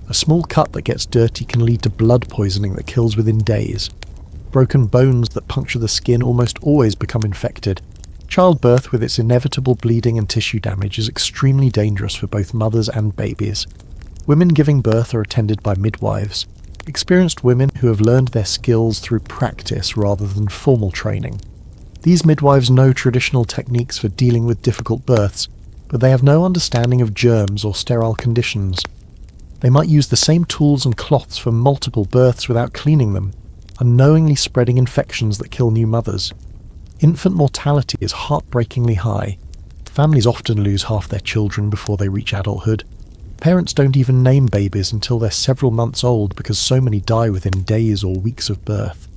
A small cut that gets dirty can lead to blood poisoning that kills within days. Broken bones that puncture the skin almost always become infected. Childbirth with its inevitable bleeding and tissue damage is extremely dangerous for both mothers and babies. Women giving birth are attended by midwives, experienced women who have learned their skills through practice rather than formal training. These midwives know traditional techniques for dealing with difficult births, but they have no understanding of germs or sterile conditions. They might use the same tools and cloths for multiple births without cleaning them, unknowingly spreading infections that kill new mothers. Infant mortality is heartbreakingly high. Families often lose half their children before they reach adulthood. Parents don't even name babies until they're several months old because so many die within days or weeks of birth.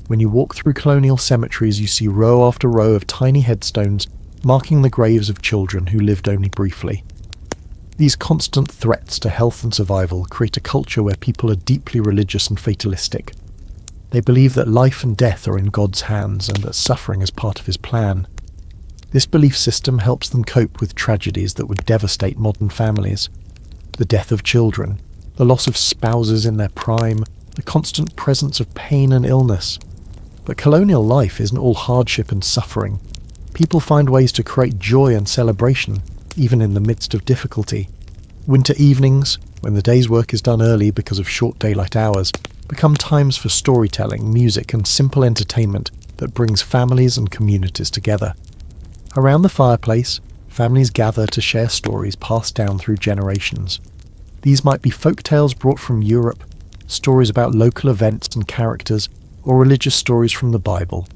When you walk through colonial cemeteries, you see row after row of tiny headstones marking the graves of children who lived only briefly. These constant threats to health and survival create a culture where people are deeply religious and fatalistic. They believe that life and death are in God's hands and that suffering is part of his plan. This belief system helps them cope with tragedies that would devastate modern families. The death of children, the loss of spouses in their prime, the constant presence of pain and illness. But colonial life isn't all hardship and suffering. People find ways to create joy and celebration, even in the midst of difficulty. Winter evenings, when the day's work is done early because of short daylight hours, become times for storytelling, music and simple entertainment that brings families and communities together. Around the fireplace, families gather to share stories passed down through generations. These might be folk tales brought from Europe, stories about local events and characters, or religious stories from the Bible.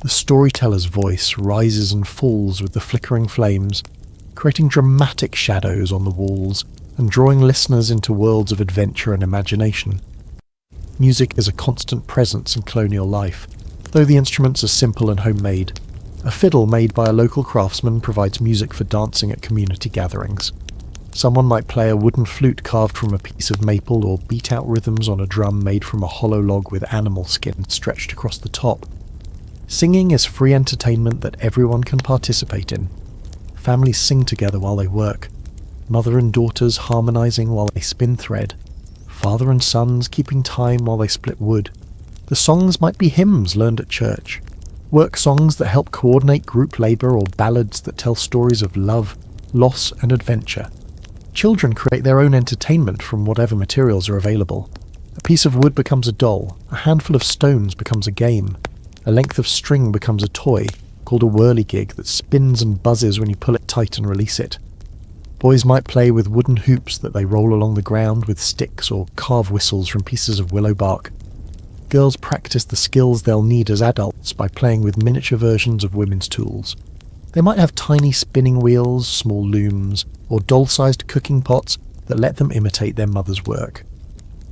The storyteller's voice rises and falls with the flickering flames, creating dramatic shadows on the walls and drawing listeners into worlds of adventure and imagination. Music is a constant presence in colonial life, though the instruments are simple and homemade. A fiddle made by a local craftsman provides music for dancing at community gatherings. Someone might play a wooden flute carved from a piece of maple or beat out rhythms on a drum made from a hollow log with animal skin stretched across the top. Singing is free entertainment that everyone can participate in. Families sing together while they work, mother and daughters harmonizing while they spin thread, father and sons keeping time while they split wood. The songs might be hymns learned at church, work songs that help coordinate group labour, or ballads that tell stories of love, loss and adventure. Children create their own entertainment from whatever materials are available. A piece of wood becomes a doll, a handful of stones becomes a game, a length of string becomes a toy, called a whirligig, that spins and buzzes when you pull it tight and release it. Boys might play with wooden hoops that they roll along the ground with sticks, or carve whistles from pieces of willow bark. Girls practice the skills they'll need as adults by playing with miniature versions of women's tools. They might have tiny spinning wheels, small looms, or doll-sized cooking pots that let them imitate their mother's work.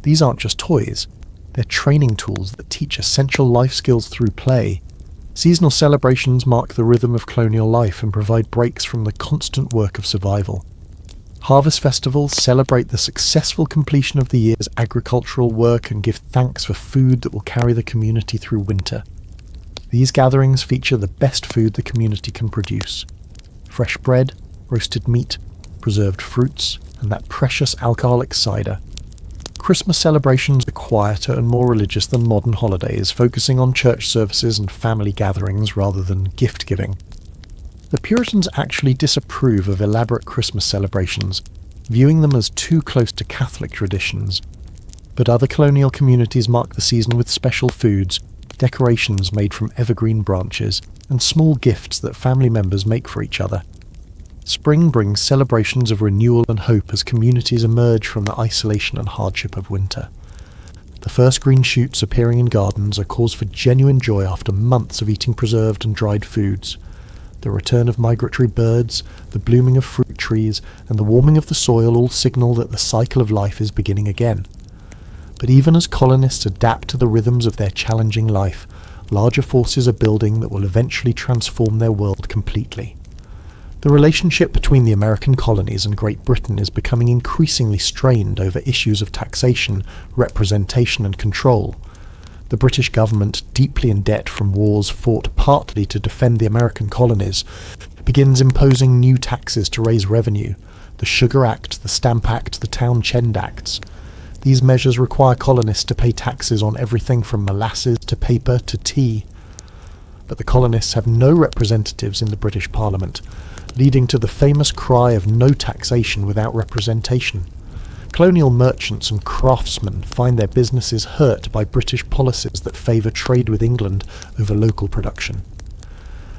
These aren't just toys, they're training tools that teach essential life skills through play. Seasonal celebrations mark the rhythm of colonial life and provide breaks from the constant work of survival. Harvest festivals celebrate the successful completion of the year's agricultural work and give thanks for food that will carry the community through winter. These gatherings feature the best food the community can produce: fresh bread, roasted meat, preserved fruits, and that precious alcoholic cider. Christmas celebrations are quieter and more religious than modern holidays, focusing on church services and family gatherings rather than gift-giving. The Puritans actually disapprove of elaborate Christmas celebrations, viewing them as too close to Catholic traditions. But other colonial communities mark the season with special foods, decorations made from evergreen branches, and small gifts that family members make for each other. Spring brings celebrations of renewal and hope as communities emerge from the isolation and hardship of winter. The first green shoots appearing in gardens are cause for genuine joy after months of eating preserved and dried foods. The return of migratory birds, the blooming of fruit trees, and the warming of the soil all signal that the cycle of life is beginning again. But even as colonists adapt to the rhythms of their challenging life, larger forces are building that will eventually transform their world completely. The relationship between the American colonies and Great Britain is becoming increasingly strained over issues of taxation, representation and control. The British government, deeply in debt from wars fought partly to defend the American colonies, begins imposing new taxes to raise revenue: the Sugar Act, the Stamp Act, the Townshend Acts. These measures require colonists to pay taxes on everything from molasses to paper to tea. But the colonists have no representatives in the British Parliament, leading to the famous cry of no taxation without representation. Colonial merchants and craftsmen find their businesses hurt by British policies that favour trade with England over local production.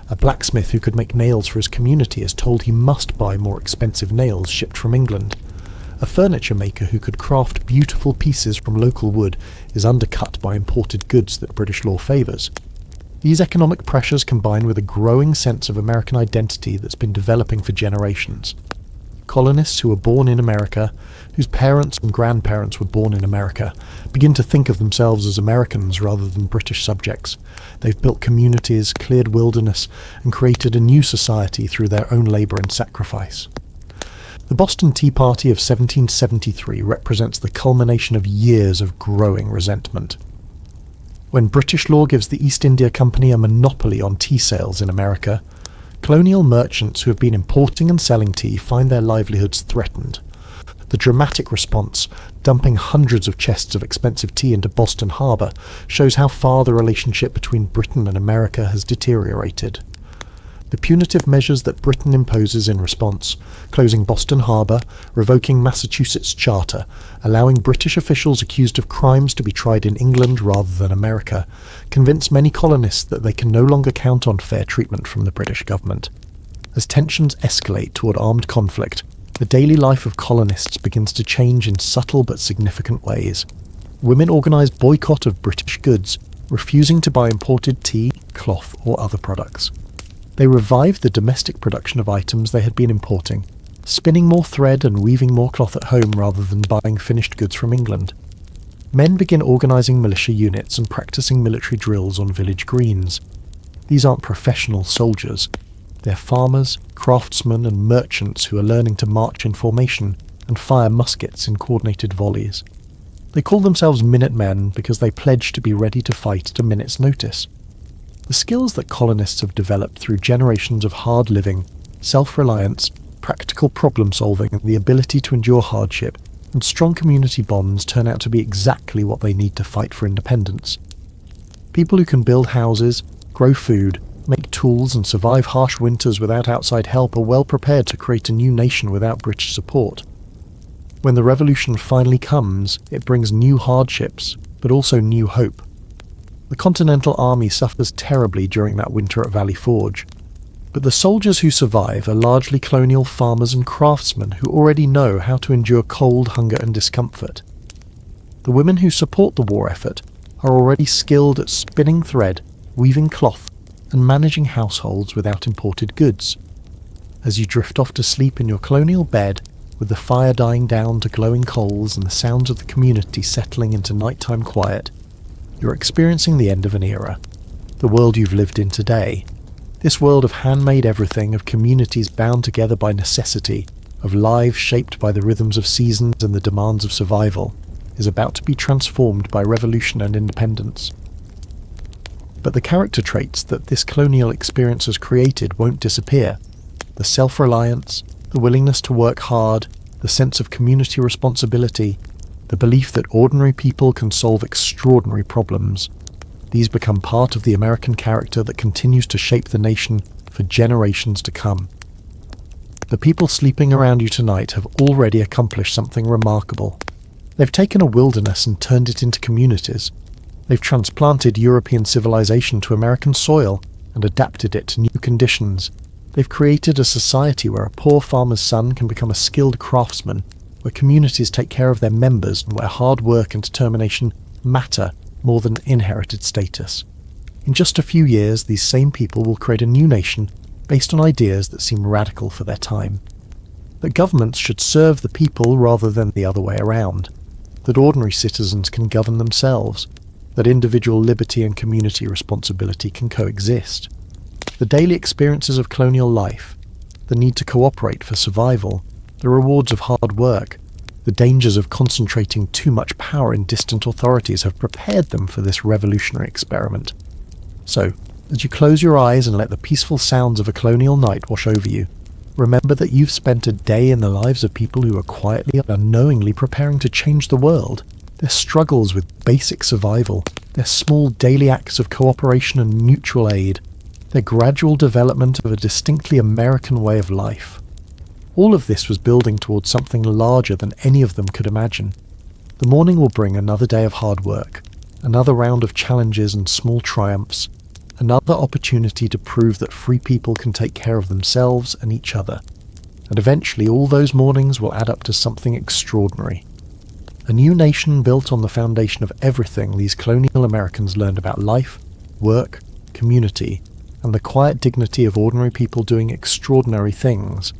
A blacksmith who could make nails for his community is told he must buy more expensive nails shipped from England. A furniture maker who could craft beautiful pieces from local wood is undercut by imported goods that British law favours. These economic pressures combine with a growing sense of American identity that's been developing for generations. Colonists who were born in America, whose parents and grandparents were born in America, begin to think of themselves as Americans rather than British subjects. They've built communities, cleared wilderness, and created a new society through their own labour and sacrifice. The Boston Tea Party of 1773 represents the culmination of years of growing resentment. When British law gives the East India Company a monopoly on tea sales in America, colonial merchants who have been importing and selling tea find their livelihoods threatened. The dramatic response, dumping hundreds of chests of expensive tea into Boston Harbour, shows how far the relationship between Britain and America has deteriorated. The punitive measures that Britain imposes in response, closing Boston Harbour, revoking Massachusetts' charter, allowing British officials accused of crimes to be tried in England rather than America, convince many colonists that they can no longer count on fair treatment from the British government. As tensions escalate toward armed conflict, the daily life of colonists begins to change in subtle but significant ways. Women organise boycott of British goods, refusing to buy imported tea, cloth, or other products. They revived the domestic production of items they had been importing, spinning more thread and weaving more cloth at home rather than buying finished goods from England. Men begin organising militia units and practising military drills on village greens. These aren't professional soldiers. They're farmers, craftsmen and merchants who are learning to march in formation and fire muskets in coordinated volleys. They call themselves Minutemen because they pledge to be ready to fight at a minute's notice. The skills that colonists have developed through generations of hard living, self-reliance, practical problem-solving and the ability to endure hardship and strong community bonds turn out to be exactly what they need to fight for independence. People who can build houses, grow food, make tools and survive harsh winters without outside help are well prepared to create a new nation without British support. When the revolution finally comes, it brings new hardships, but also new hope. The Continental Army suffers terribly during that winter at Valley Forge, but the soldiers who survive are largely colonial farmers and craftsmen who already know how to endure cold, hunger and discomfort. The women who support the war effort are already skilled at spinning thread, weaving cloth, and managing households without imported goods. As you drift off to sleep in your colonial bed, with the fire dying down to glowing coals and the sounds of the community settling into nighttime quiet, you're experiencing the end of an era. The world you've lived in today. This world of handmade everything, of communities bound together by necessity, of lives shaped by the rhythms of seasons and the demands of survival, is about to be transformed by revolution and independence. But the character traits that this colonial experience has created won't disappear. The self-reliance, the willingness to work hard, the sense of community responsibility, the belief that ordinary people can solve extraordinary problems. These become part of the American character that continues to shape the nation for generations to come. The people sleeping around you tonight have already accomplished something remarkable. They've taken a wilderness and turned it into communities. They've transplanted European civilization to American soil and adapted it to new conditions. They've created a society where a poor farmer's son can become a skilled craftsman, where communities take care of their members and where hard work and determination matter more than inherited status. In just a few years, these same people will create a new nation based on ideas that seem radical for their time. That governments should serve the people rather than the other way around. That ordinary citizens can govern themselves. That individual liberty and community responsibility can coexist. The daily experiences of colonial life, the need to cooperate for survival, the rewards of hard work, the dangers of concentrating too much power in distant authorities have prepared them for this revolutionary experiment. So, as you close your eyes and let the peaceful sounds of a colonial night wash over you, remember that you've spent a day in the lives of people who are quietly and unknowingly preparing to change the world. Their struggles with basic survival, their small daily acts of cooperation and mutual aid, their gradual development of a distinctly American way of life. All of this was building towards something larger than any of them could imagine. The morning will bring another day of hard work, another round of challenges and small triumphs, another opportunity to prove that free people can take care of themselves and each other. And eventually all those mornings will add up to something extraordinary. A new nation built on the foundation of everything these colonial Americans learned about life, work, community, and the quiet dignity of ordinary people doing extraordinary things.